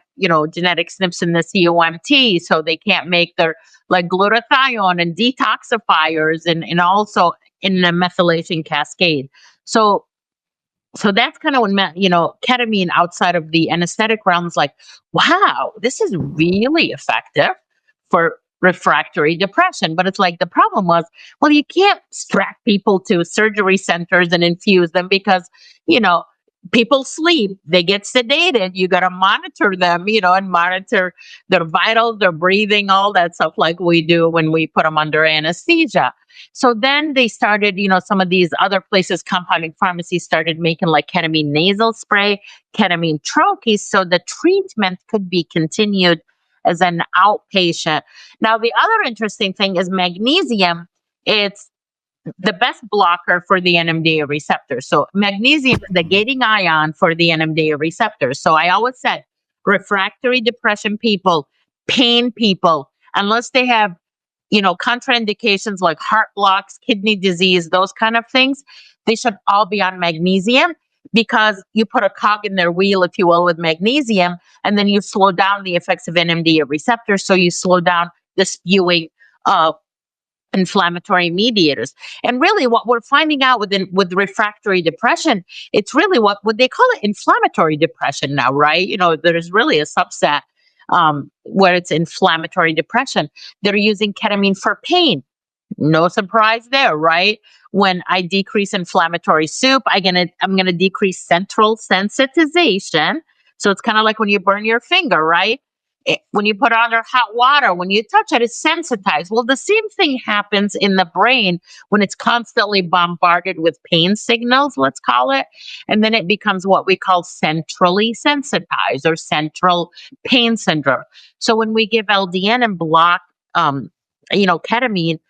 genetic SNPs in the COMT, so they can't make their like glutathione and detoxifiers and also in the methylation cascade. So that's kind of when, ketamine outside of the anesthetic realm is like, wow, this is really effective for refractory depression. But it's like the problem was, well, you can't strap people to surgery centers and infuse them because, you know, people sleep, they get sedated. You got to monitor them, and monitor their vitals, their breathing, all that stuff like we do when we put them under anesthesia. So then they started, some of these other places, compounding pharmacies started making like ketamine nasal spray, ketamine troches, so the treatment could be continued as an outpatient. Now, the other interesting thing is magnesium. It's the best blocker for the NMDA receptors. So magnesium is the gating ion for the NMDA receptors. So I always said refractory depression people, pain people, unless they have contraindications like heart blocks, kidney disease, those kind of things, they should all be on magnesium because you put a cog in their wheel, if you will, with magnesium, and then you slow down the effects of NMDA receptors. So you slow down the spewing of inflammatory mediators. And really what we're finding out with refractory depression, it's really what would they call it, inflammatory depression now, right? There's really a subset where it's inflammatory depression. They're using ketamine for pain. No surprise there, right? When I decrease inflammatory soup, I'm gonna decrease central sensitization. So it's kind of like when you burn your finger, right? When you put it under hot water, when you touch it, it's sensitized. Well, the same thing happens in the brain when it's constantly bombarded with pain signals, let's call it. And then it becomes what we call centrally sensitized or central pain syndrome. So when we give LDN and block, ketamine,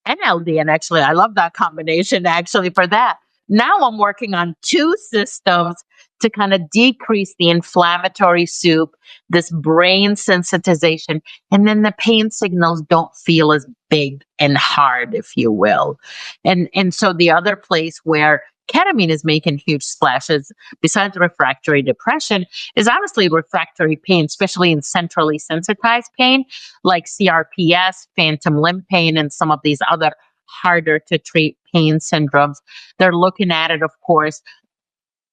NLD, actually, I love that combination actually for that. Now I'm working on two systems to kind of decrease the inflammatory soup, this brain sensitization, and then the pain signals don't feel as big and hard, if you will. And so the other place where ketamine is making huge splashes, besides refractory depression, is honestly refractory pain, especially in centrally sensitized pain, like CRPS, phantom limb pain, and some of these other harder to treat pain syndromes. They're looking at it, of course,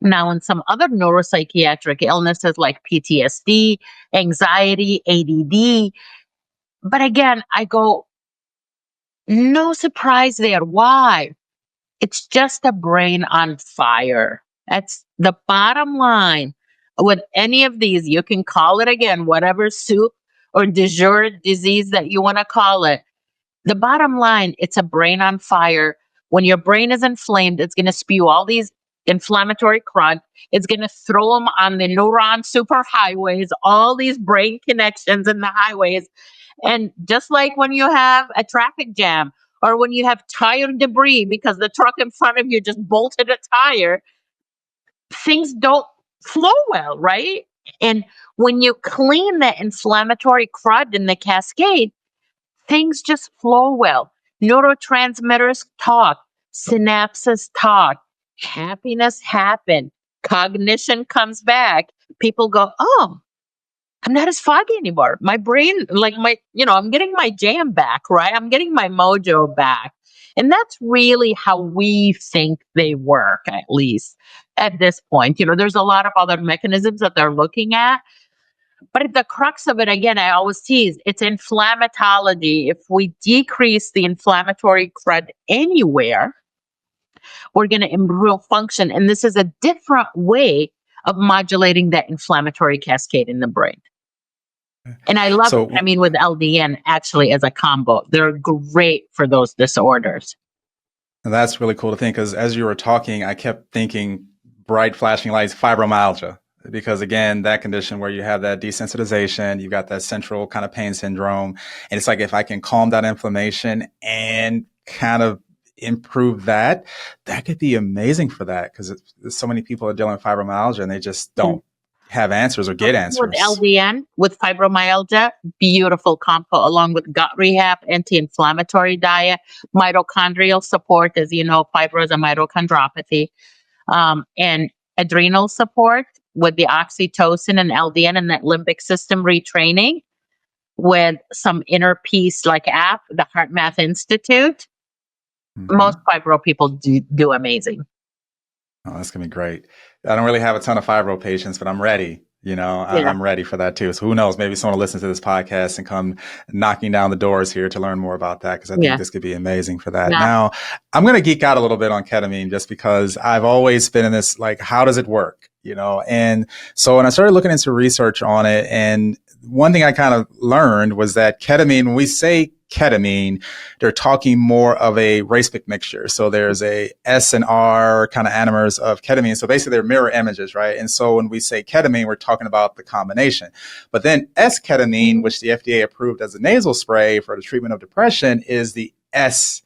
now in some other neuropsychiatric illnesses like PTSD, anxiety, ADD. But again, I go, no surprise there. Why? It's just a brain on fire. That's the bottom line. With any of these, you can call it again, whatever soup or du jour disease that you want to call it. The bottom line, it's a brain on fire. When your brain is inflamed, it's going to spew all these inflammatory crud. It's going to throw them on the neuron superhighways, all these brain connections in the highways. And just like when you have a traffic jam or when you have tire debris because the truck in front of you just bolted a tire, things don't flow well, right? And when you clean the inflammatory crud in the cascade, things just flow well. Neurotransmitters talk, synapses talk, happiness happen, cognition comes back. People go, oh, I'm not as foggy anymore. My brain, I'm getting my jam back, right? I'm getting my mojo back. And that's really how we think they work, at least at this point. There's a lot of other mechanisms that they're looking at. But at the crux of it, again, I always tease, it's inflammatology. If we decrease the inflammatory crud anywhere, we're going to improve function. And this is a different way of modulating that inflammatory cascade in the brain. And I love So ketamine with LDN actually as a combo. They're great for those disorders. that's really cool to think, because as you were talking, I kept thinking bright flashing lights, fibromyalgia, because again, that condition where you have that desensitization, you've got that central kind of pain syndrome. And it's like, if I can calm that inflammation and kind of improve that, that could be amazing for that, because so many people are dealing with fibromyalgia and they just don't have answers or get With answers. LDN, with fibromyalgia, beautiful combo along with gut rehab, anti-inflammatory diet, mitochondrial support, as you know, fibro is a mitochondriopathy, and adrenal support with the oxytocin and LDN and that limbic system retraining with some inner peace like app, the Heart Math Institute. Most Mhm. fibro people do amazing. Oh, that's gonna be great. I don't really have a ton of fibro patients, but I'm ready. Yeah, I'm ready for that too. So who knows? Maybe someone will listen to this podcast and come knocking down the doors here to learn more about that, because I think yeah, this could be amazing for that. yeah. Now, I'm gonna geek out a little bit on ketamine, just because I've always been in this, like, how does it work? And so when I started looking into research on it, and one thing I kind of learned was that ketamine, when we say ketamine, they're talking more of a racemic mixture. So there's a S and R kind of anomers of ketamine. So basically they're mirror images, right? And so when we say ketamine, we're talking about the combination. But then S-ketamine, which the FDA approved as a nasal spray for the treatment of depression, is the S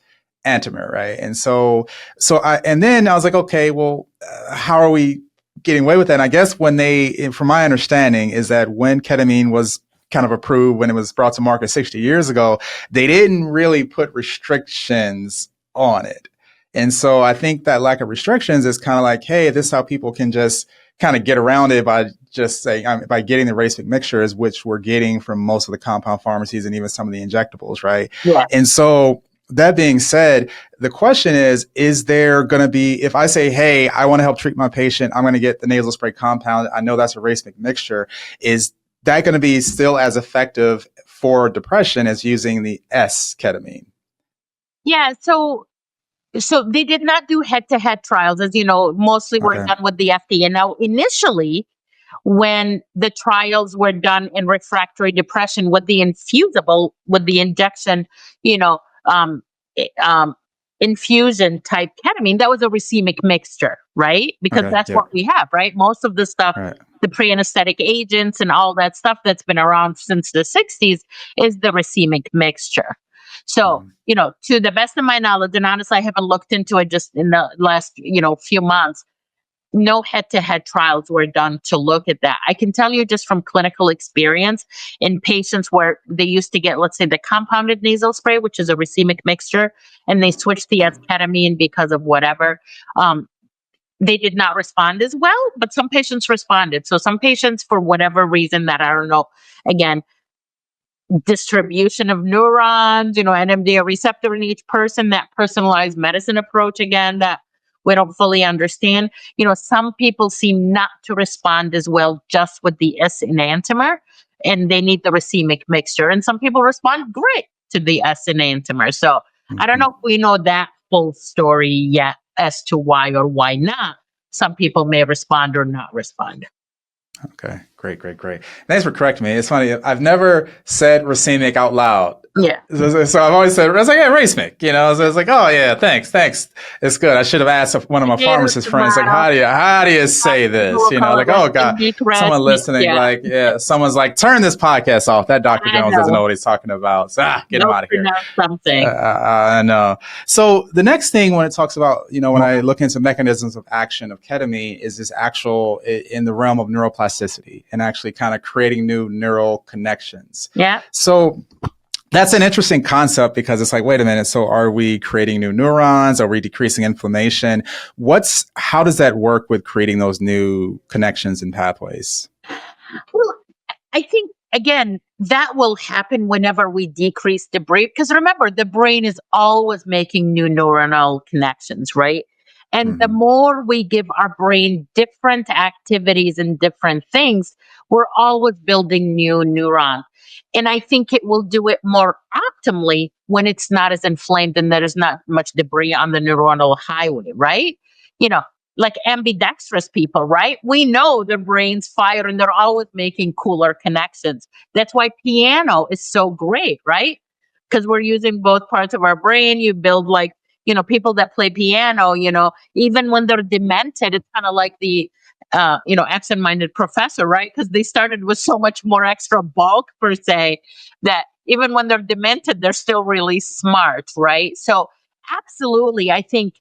enantiomer, right? And then I was like, okay, well, how are we getting away with that? And I guess from my understanding, is that when ketamine was kind of approved, when it was brought to market 60 years ago, they didn't really put restrictions on it. And so I think that lack of restrictions is kind of like, hey, this is how people can just kind of get around it by just saying, by getting the racemic mixtures, which we're getting from most of the compound pharmacies and even some of the injectables, right? Yeah. And so that being said, the question is there going to be, if I say, hey, I want to help treat my patient, I'm going to get the nasal spray compound, I know that's a racemic mixture, is that going to be still as effective for depression as using the S-ketamine? Yeah. So they did not do head-to-head trials, as you know, mostly were Okay. done with the FDA. Now, initially, when the trials were done in refractory depression with the infusible, with the injection, you know, um, i- um, infusion type ketamine, that was a racemic mixture, right? Because Okay. that's Yep. what we have, right? Most of the stuff, All right. the pre-anesthetic agents and all that stuff that's been around since the 60s is the racemic mixture. So, Mhm. to the best of my knowledge, and honestly, I haven't looked into it just in the last, few months, no head-to-head trials were done to look at that. I can tell you just from clinical experience in patients where they used to get, let's say, the compounded nasal spray, which is a racemic mixture, and they switched to ketamine because of whatever. They did not respond as well, but some patients responded. So some patients, for whatever reason that I don't know, again, distribution of neurons, NMDA receptor in each person, that personalized medicine approach again that we don't fully understand. Some people seem not to respond as well just with the S enantiomer, and they need the racemic mixture. And some people respond great to the S enantiomer. So I don't know Mhm. if we know that full story yet as to why or why not. Some people may respond or not respond. Okay. Great, great, great. Thanks for correcting me. It's funny. I've never said racemic out loud. Yeah. So I've always said, I was like, yeah, racemic, So it's like, oh yeah, thanks. It's good. I should have asked one of my Tomato, pharmacist friends, like, tomato. how do you Some say people this? will call Like, it oh God, racemic, someone racemic. listening, Yeah, like, yeah, someone's like, turn this podcast off. That Dr. I Jones doesn't know know. what he's talking about. So get him They'll out of here. pronounce something. I know. So the next thing, when it talks about, when I look into mechanisms of action of ketamine, is this actual in the realm of neuroplasticity and actually kind of creating new neural connections. Yeah. So that's an interesting concept, because it's like, wait a minute. So are we creating new neurons? Are we decreasing inflammation? How does that work with creating those new connections and pathways? Well, I think, again, that will happen whenever we decrease the brain. Because remember, the brain is always making new neuronal connections, right? And the Mm-hmm. more we give our brain different activities and different things, we're always building new neurons. And I think it will do it more optimally when it's not as inflamed and there is not much debris on the neuronal highway, right? You know, like ambidextrous people, right? We know their brains fire and they're always making cooler connections. That's why piano is so great, right? Because we're using both parts of our brain. You build like, people that play piano, even when they're demented, it's kind of like the, absent-minded professor, right? Because they started with so much more extra bulk per se that even when they're demented, they're still really smart, right? So absolutely, I think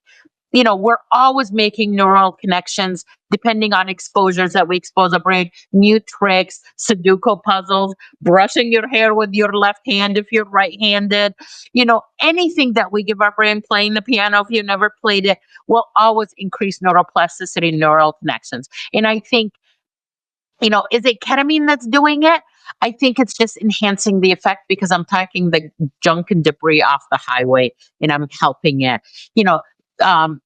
we're always making neural connections depending on exposures that we expose our brain, new tricks, Sudoku puzzles, brushing your hair with your left hand if you're right-handed, anything that we give our brain, playing the piano if you never played it, will always increase neuroplasticity, neural connections. And I think, is it ketamine that's doing it? I think it's just enhancing the effect because I'm taking the junk and debris off the highway and I'm helping it. You know, um,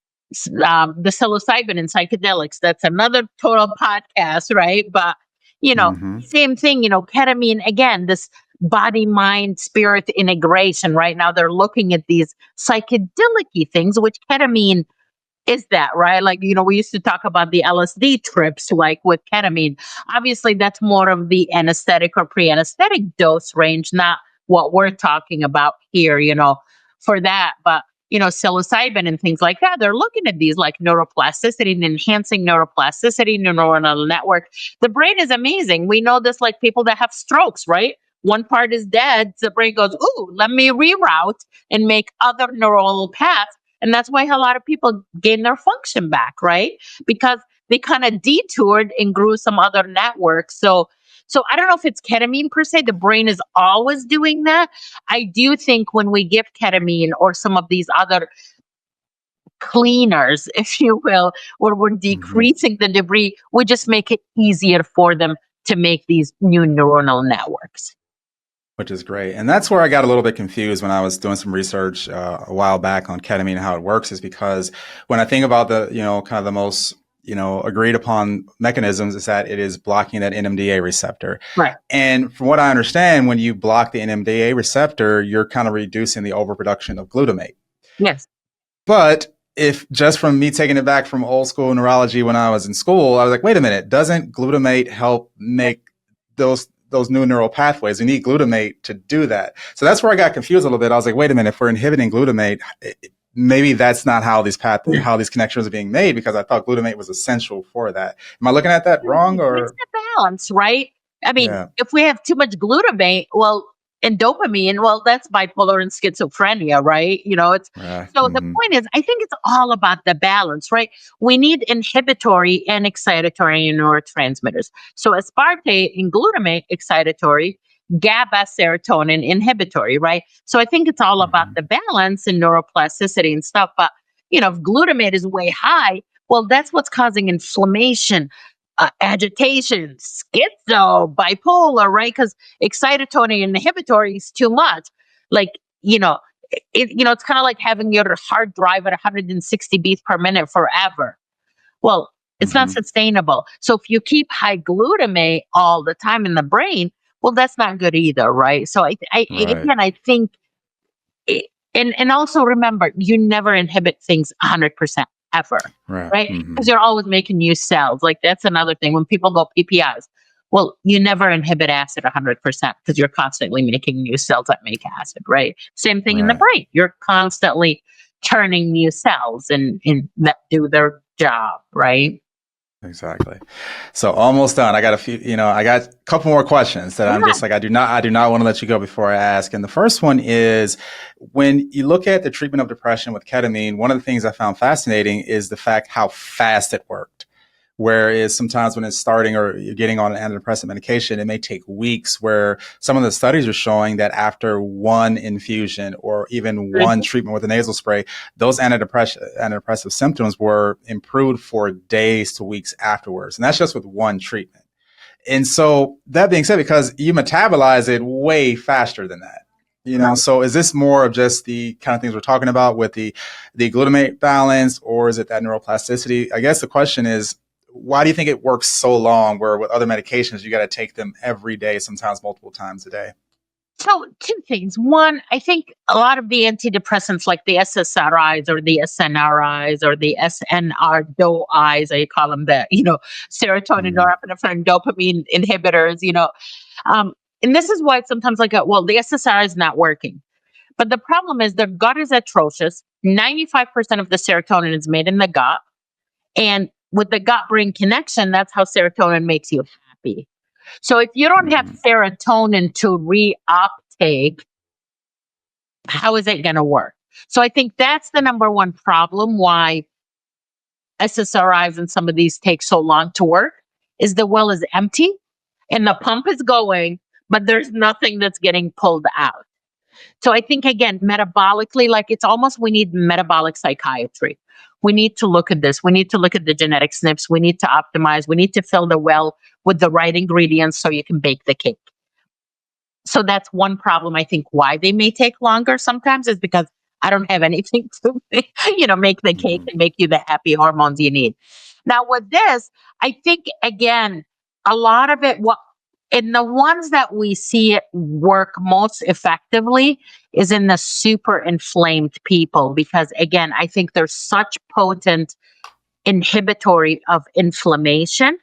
the psilocybin and psychedelics, that's another total podcast, right? But, Hmm. same thing, ketamine, again, this body, mind, spirit integration. Right now, they're looking at these psychedelic things, which ketamine is that, right? Like, we used to talk about the LSD trips, like with ketamine. Obviously, that's more of the anesthetic or pre anesthetic dose range, not what we're talking about here, for that. But, psilocybin and things like that, they're looking at these like neuroplasticity and enhancing neuroplasticity, neuronal network. The brain is amazing. We know this like people that have strokes, right? One part is dead. The brain goes, ooh, let me reroute and make other neuronal paths, and that's why a lot of people gain their function back, right? Because they kind of detoured and grew some other networks. So I don't know if it's ketamine per se. The brain is always doing that. I do think when we give ketamine or some of these other cleaners, if you will, where we're Hmm. decreasing the debris, we just make it easier for them to make these new neuronal networks. Which is great. And that's where I got a little bit confused when I was doing some research a while back on ketamine and how it works, is because when I think about the, kind of the most, agreed upon mechanisms is that it is blocking that NMDA receptor. Right. And from what I understand, when you block the NMDA receptor, you're kind of reducing the overproduction of glutamate. Yes. But if just from me taking it back from old school neurology when I was in school, I was like, wait a minute, doesn't glutamate help make those new neural pathways? We need glutamate to do that. So that's where I got confused a little bit. I was like, wait a minute, if we're inhibiting glutamate, maybe that's not how how these connections are being made, because I thought glutamate was essential for that. Am I looking at that wrong? It's Or the balance, right? I mean, yeah, if we have too much glutamate, well, and dopamine, well, that's bipolar and schizophrenia, right? It's right. so the Mm-hmm. point is, I think it's all about the balance, right? We need inhibitory and excitatory neurotransmitters. So aspartate and glutamate, excitatory, GABA, serotonin, inhibitory, right? So I think it's all about Mm-hmm. the balance and neuroplasticity and stuff. But, if glutamate is way high, well, that's what's causing inflammation, agitation, schizo, bipolar, right? Because excitatory and inhibitory is too much. Like, it's kind of like having your hard drive at 160 beats per minute forever. Well, it's not Mm-hmm. sustainable. So if you keep high glutamate all the time in the brain, well, that's not good either, right? So Right. again, I think and also remember, you never inhibit things 100% ever, Right. right? Mm-hmm. Because you're always making new cells. Like that's another thing. When people go PPIs, well, you never inhibit acid 100% because you're constantly making new cells that make acid, right? Same thing in the Right. brain. You're constantly turning new cells and that do their job, right? Exactly. So almost done. I got a few, I got a couple more questions that I'm Yeah. just like, I do not want to let you go before I ask. And the first one is, when you look at the treatment of depression with ketamine, one of the things I found fascinating is the fact how fast it worked. Whereas sometimes when it's starting or you're getting on an antidepressant medication, it may take weeks, where some of the studies are showing that after one infusion or even one treatment with a nasal spray, those antidepressive symptoms were improved for days to weeks afterwards. And that's just with one treatment. And so that being said, because you metabolize it way faster than that, so is this more of just the kind of things we're talking about with the glutamate balance, or is it that neuroplasticity? I guess the question is, why do you think it works so long, where with other medications, you got to take them every day, sometimes multiple times a day? So, two things. One, I think a lot of the antidepressants, like the SSRIs or the SNRIs or the SNR-DOIs, I call them the, serotonin, Mhm. norepinephrine, dopamine inhibitors, um, and this is why sometimes like, well, the SSRI is not working. But the problem is their gut is atrocious. 95% of the serotonin is made in the gut. And with the gut brain connection, that's how serotonin makes you happy. So if you don't have Mhm. serotonin to reuptake, how is it going to work? So I think that's the number one problem why SSRIs and some of these take so long to work is the well is empty and the pump is going, but there's nothing that's getting pulled out. So I think again, metabolically, like it's almost we need metabolic psychiatry. We need to look at this. We need to look at the genetic SNPs. We need to optimize. We need to fill the well with the right ingredients so you can bake the cake. So that's one problem. I think why they may take longer sometimes is because I don't have anything to, make the cake Mhm. and make you the happy hormones you need. Now with this, I think again, a lot of it, what in the ones that we see it work most effectively is in the super inflamed people, because again, I think there's such potent inhibitory of inflammation,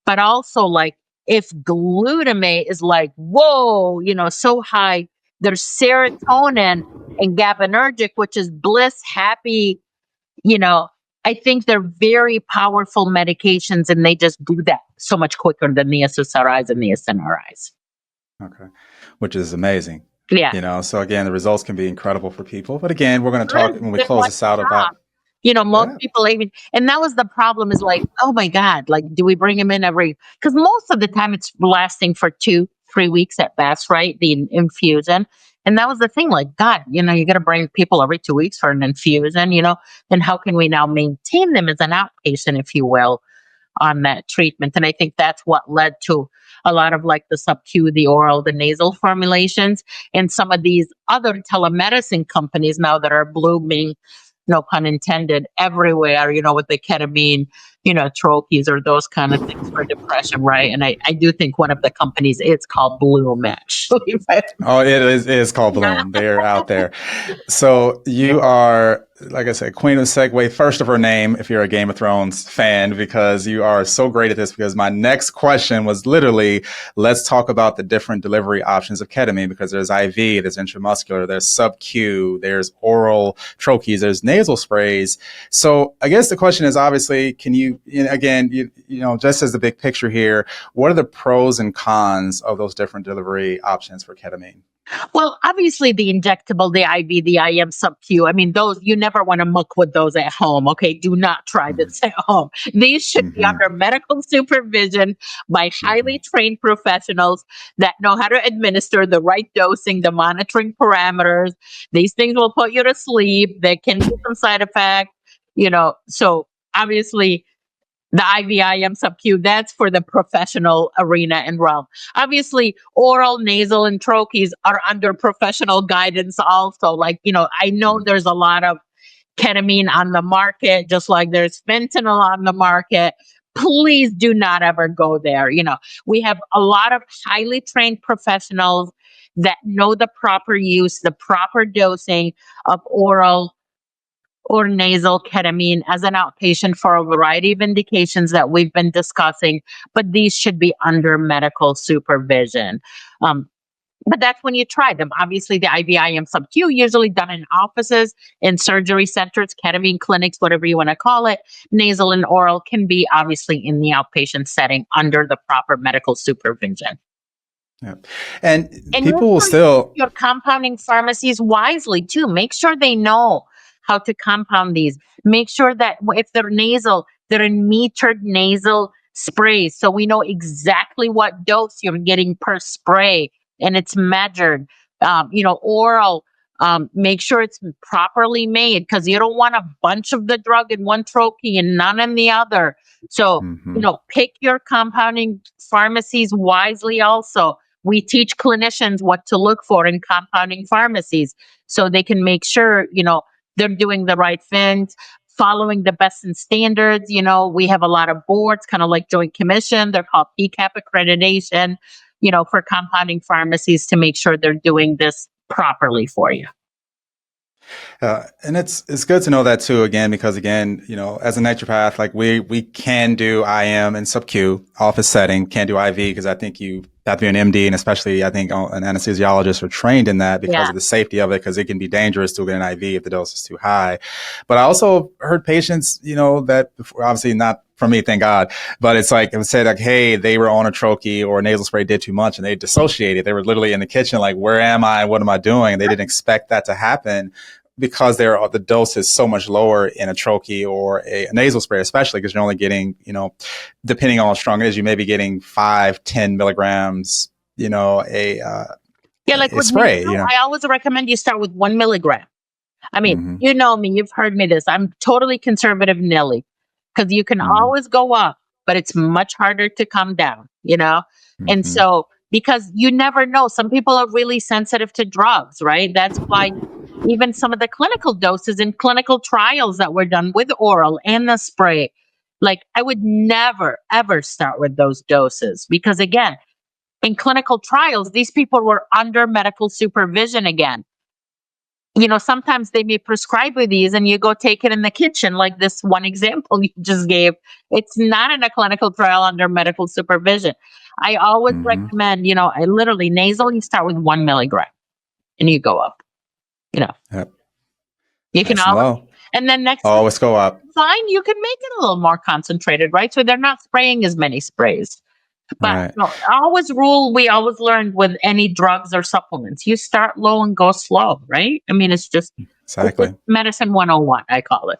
but also like if glutamate is like, whoa, so high, there's serotonin and GABAergic, which is bliss, happy, you know, I think they're very powerful medications and they just do that so much quicker than the SSRIs and the SNRIs. Okay. Which is amazing. Yeah. So again, the results can be incredible for people. But again, we're going to talk Good. when we Then close why this out stop? about, Most yeah. people even, and that was the problem is like, oh my God, like, do we bring him in because most of the time it's lasting for 2-3 weeks at best, right? The infusion. And that was the thing, like, God, you got to bring people every 2 weeks for an infusion, then how can we now maintain them as an outpatient, if you will, on that treatment? And I think that's what led to a lot of like the sub-Q, the oral, the nasal formulations, and some of these other telemedicine companies now that are blooming, no pun intended, everywhere, with the ketamine, troches or those kind of things for depression, right? And I do think one of the companies, it's called Bloom, actually. Oh, it is called Bloom. They're out there. So you are, like I said, Queen of Segue, first of her name, if you're a Game of Thrones fan, because you are so great at this. Because my next question was literally, let's talk about the different delivery options of ketamine, because there's IV, there's intramuscular, there's sub-Q, there's oral troches, there's nasal sprays. So I guess the question is obviously, can you, again, just as the big picture here, what are the pros and cons of those different delivery options for ketamine? Well, obviously the injectable, the IV, the IM sub-Q, I mean, those, you never want to muck with those at home. Okay. Do not try Mm-hmm. this at home. These should be Mm-hmm. under medical supervision by Mm-hmm. highly trained professionals that know how to administer the right dosing, the monitoring parameters. These things will put you to sleep. There can be some side effects, so obviously the IVIM sub-Q, that's for the professional arena and realm. Obviously, oral, nasal, and troches are under professional guidance also. Like, I know there's a lot of ketamine on the market, just like there's fentanyl on the market. Please do not ever go there. We have a lot of highly trained professionals that know the proper use, the proper dosing of oral or nasal ketamine as an outpatient for a variety of indications that we've been discussing, but these should be under medical supervision. Um, but that's when you try them. Obviously, the IVIM sub-Q usually done in offices, in surgery centers, ketamine clinics, whatever you want to call it. Nasal and oral can be obviously in the outpatient setting under the proper medical supervision. Yeah. And And make people will sure you pick still. your compounding pharmacies wisely too. Make sure they know how to compound these. Make sure that if they're nasal, they're in metered nasal sprays. So we know exactly what dose you're getting per spray and it's measured. Oral, make sure it's properly made because you don't want a bunch of the drug in one troche and none in the other. So, Mm-hmm. pick your compounding pharmacies wisely also. We teach clinicians what to look for in compounding pharmacies so they can make sure, they're doing the right things, following the best in standards. We have a lot of boards, kind of like Joint Commission. They're called PCAP accreditation. for compounding pharmacies to make sure they're doing this properly for you. And it's good to know that too, again, because again, as a naturopath, like we can do IM and sub-Q office setting, can't do IV because I think you have to be an MD, and especially I think an anesthesiologist are trained in that because Yeah. of the safety of it, because it can be dangerous to get an IV if the dose is too high. But I also heard patients, that obviously not for me, thank God, but it's like it would say like, hey, they were on a troche or a nasal spray did too much and they dissociated. They were literally in the kitchen like, where am I? What am I doing? They didn't expect that to happen, because the dose is so much lower in a troche or a nasal spray, especially because you're only getting, depending on how strong it is, you may be getting 5-10 milligrams, Like a with spray, nasal, I always recommend you start with 1 milligram. I mean, Mm-hmm. you know me, you've heard me this. I'm totally conservative, Nelly, because you can Mm-hmm. always go up, but it's much harder to come down, And Mm-hmm. so, because you never know, some people are really sensitive to drugs, right? That's why even some of the clinical doses in clinical trials that were done with oral and the spray, like I would never, ever start with those doses because, again, in clinical trials, these people were under medical supervision again. Sometimes they may prescribe you these and you go take it in the kitchen, like this one example you just gave. It's not in a clinical trial under medical supervision. I always Mm-hmm. recommend, I literally nasal, you start with 1 milligram and you go up, Yep. you can Nice and always, low. and then next time, Always go up. fine, you can make it a little more concentrated, right? So they're not spraying as many sprays. But Right. no, we always learned with any drugs or supplements, you start low and go slow, right? I mean, it's just Exactly. medicine 101, I call it.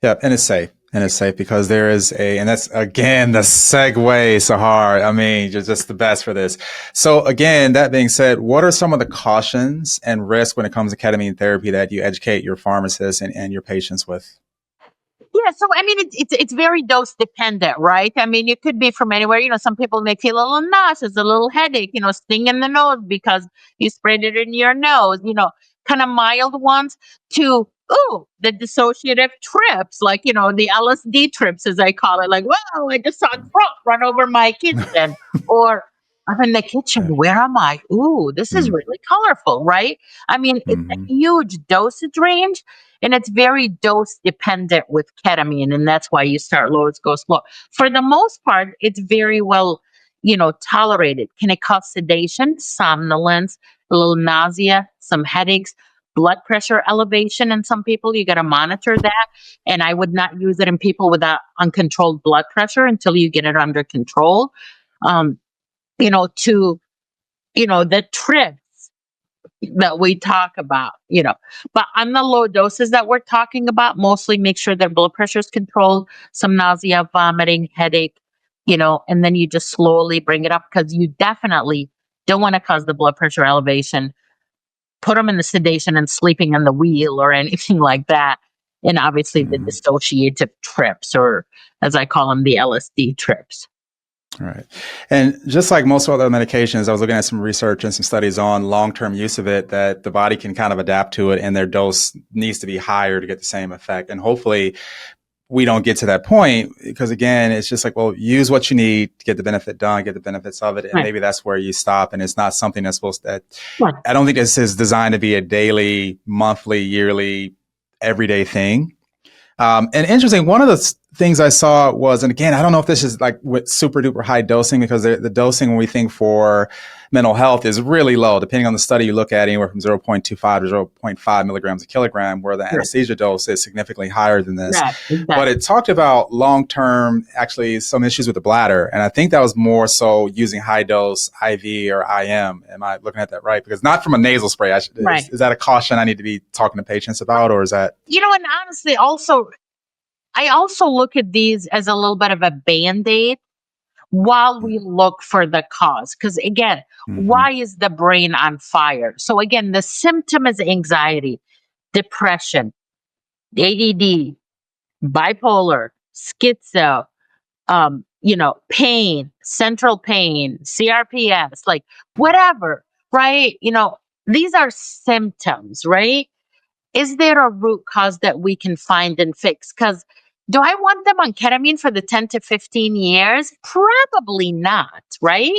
Yeah, and it's safe. And it's safe because there is and that's again the segue, Sahar. I mean, you're just the best for this. So again, that being said, what are some of the cautions and risks when it comes to ketamine therapy that you educate your pharmacists and your patients with? Yeah, so I mean, it's very dose dependent, right? I mean, it could be from anywhere. Some people may feel a little nauseous, a little headache, sting in the nose because you sprayed it in your nose. Kind of mild ones to the dissociative trips, like the LSD trips, as I call it. Like, wow, I just saw a truck run over my kitchen, or I'm in the kitchen. Okay. Where am I? Ooh, this is Mm, really colorful, right? I mean, it's a mm-hmm. huge dosage range. And it's very dose dependent with ketamine. And that's why you start low, it goes slow. For the most part, it's very well, tolerated. Can it cause sedation, somnolence, a little nausea, some headaches, blood pressure elevation in some people? You got to monitor that. And I would not use it in people without uncontrolled blood pressure until you get it under control. Um, to, the trips that we talk about, but on the low doses that we're talking about, mostly make sure their blood pressure is controlled, some nausea, vomiting, headache, and then you just slowly bring it up because you definitely don't want to cause the blood pressure elevation, put them in the sedation and sleeping on the wheel or anything like that. And obviously the Mm-hmm. dissociative trips, or as I call them, the LSD trips. Right. And just like most other medications, I was looking at some research and some studies on long-term use of it, that the body can kind of adapt to it and their dose needs to be higher to get the same effect. And hopefully we don't get to that point because again, it's just like, well, use what you need to get the benefit done, get the benefits of it. And Right. maybe that's where you stop. And it's not something that's Right. I don't think this is designed to be a daily, monthly, yearly, everyday thing. And interesting, one of the things I saw was, and again, I don't know if this is like with super duper high dosing, because the dosing when we think for mental health is really low, depending on the study you look at, anywhere from 0.25 to 0.5 milligrams a kilogram, where the Right. anesthesia dose is significantly higher than this. Right. But Exactly. it talked about long-term, actually some issues with the bladder. And I think that was more so using high dose IV or IM. Am I looking at that right? Because not from a nasal spray. Right. Is that a caution I need to be talking to patients about, or is that? And honestly, I also look at these as a little bit of a band-aid while we look for the cause. Because again, Mm-hmm. why is the brain on fire? So again, the symptom is anxiety, depression, ADD, bipolar, schizo, pain, central pain, CRPS, like whatever, right? These are symptoms, right? Is there a root cause that we can find and fix? Because do I want them on ketamine for the 10 to 15 years? Probably not, right?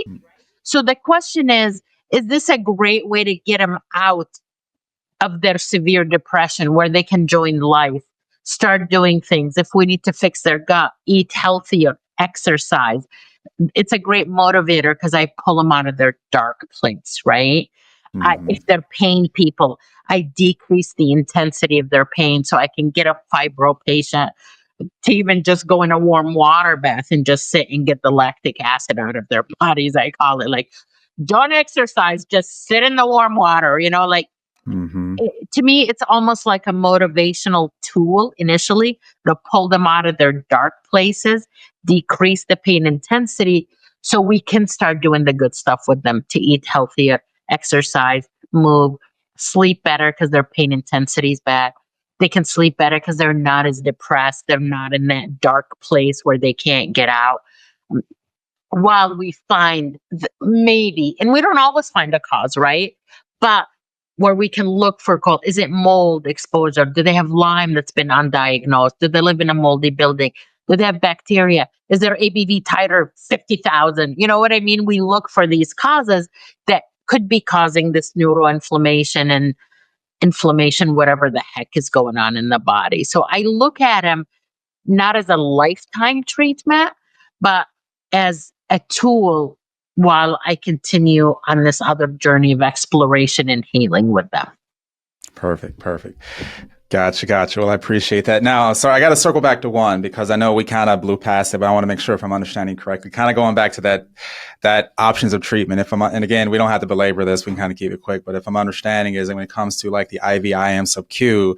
So the question is this a great way to get them out of their severe depression where they can join life, start doing things? If we need to fix their gut, eat healthier, exercise, it's a great motivator because I pull them out of their dark place, right? Mm-hmm. If they're pain people, I decrease the intensity of their pain so I can get a fibro patient to even just go in a warm water bath and just sit and get the lactic acid out of their bodies. I call it like, don't exercise, just sit in the warm water, like Mm-hmm. to me, it's almost like a motivational tool initially to pull them out of their dark places, decrease the pain intensity so we can start doing the good stuff with them to eat healthier, exercise, move, sleep better because their pain intensity is bad. They can sleep better because they're not as depressed. They're not in that dark place where they can't get out. While we find maybe, and we don't always find a cause, right? But where we can look for cold, is it mold exposure? Do they have Lyme that's been undiagnosed? Do they live in a moldy building? Do they have bacteria? Is their ABV titer 50,000? You know what I mean? We look for these causes that could be causing this neuroinflammation and inflammation, whatever the heck is going on in the body. So I look at them not as a lifetime treatment, but as a tool while I continue on this other journey of exploration and healing with them. Perfect. Gotcha. Well, I appreciate that. Now, so I got to circle back to one because I know we kind of blew past it, but I want to make sure if I'm understanding correctly. Kind of going back to that options of treatment. And again, we don't have to belabor this. We can kind of keep it quick. But if I'm understanding is when it comes to like the IV-IM sub-Q,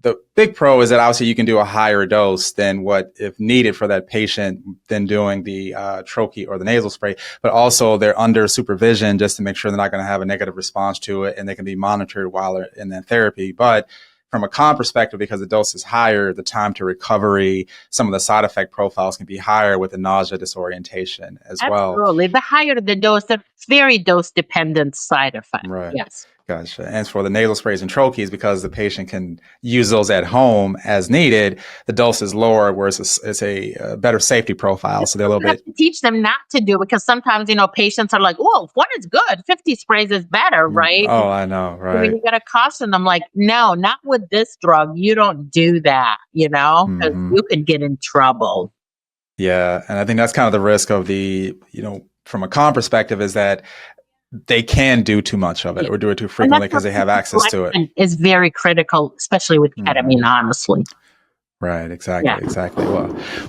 the big pro is that obviously you can do a higher dose than what, if needed for that patient, than doing the troche or the nasal spray. But also they're under supervision just to make sure they're not going to have a negative response to it, and they can be monitored while they're in that therapy. But from a con perspective, because the dose is higher, the time to recovery, some of the side effect profiles can be higher with the nausea, disorientation as well. Absolutely. The higher the dose, the very dose dependent side effect. Right. Yes. Gotcha. And for the nasal sprays and troches, because the patient can use those at home as needed, the dose is lower, whereas it's a better safety profile. So they're a little bit. Teach them not to do, because sometimes, patients are like, "Well, if one is good, 50 sprays is better," right? Oh, I know. Right. You got to caution them, like, no, not with this drug. You don't do that, because you could get in trouble. Yeah. And I think that's kind of the risk of from a con perspective, is that they can do too much of it or do it too frequently because they have access to it. Is very critical, especially with ketamine, honestly. Right. Exactly.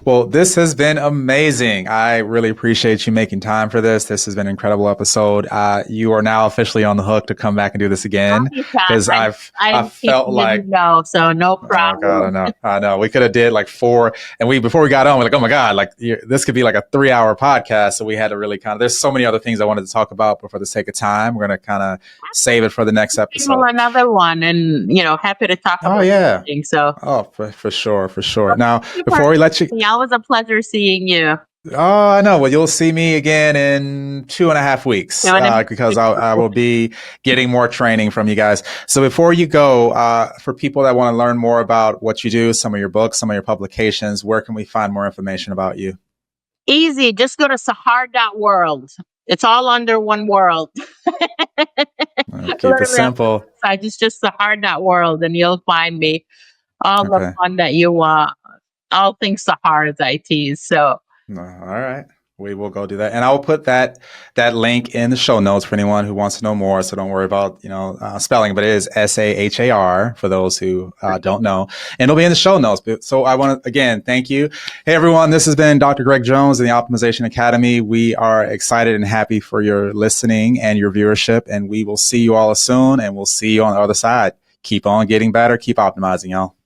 Well, this has been amazing. I really appreciate you making time for this. This has been an incredible episode. You are now officially on the hook to come back and do this again, because I felt like, so no problem. Oh God, I know. We could have did like 4, and before we got on, we're like, oh my God, like this could be like a 3-hour podcast. So we had to really there's so many other things I wanted to talk about, but for the sake of time, we're going to kind of save it for the next episode. Another one, and happy to talk about anything. So for sure. Now, before we let you, it was a pleasure seeing you. Oh, I know. Well, you'll see me again in 2.5 weeks because I will be getting more training from you guys. So before you go, for people that want to learn more about what you do, some of your books, some of your publications, where can we find more information about you? Easy. Just go to sahar.world. It's all under one world. Keep it simple. It's just sahar.world, and you'll find me. All the fun that you want. All things Sahar is IT. So. All right. We will go do that. And I will put that link in the show notes for anyone who wants to know more. So don't worry about, spelling, but it is SAHAR for those who don't know. And it'll be in the show notes. So I want to, again, thank you. Hey, everyone. This has been Dr. Greg Jones in the Optimization Academy. We are excited and happy for your listening and your viewership. And we will see you all soon. And we'll see you on the other side. Keep on getting better. Keep optimizing, y'all.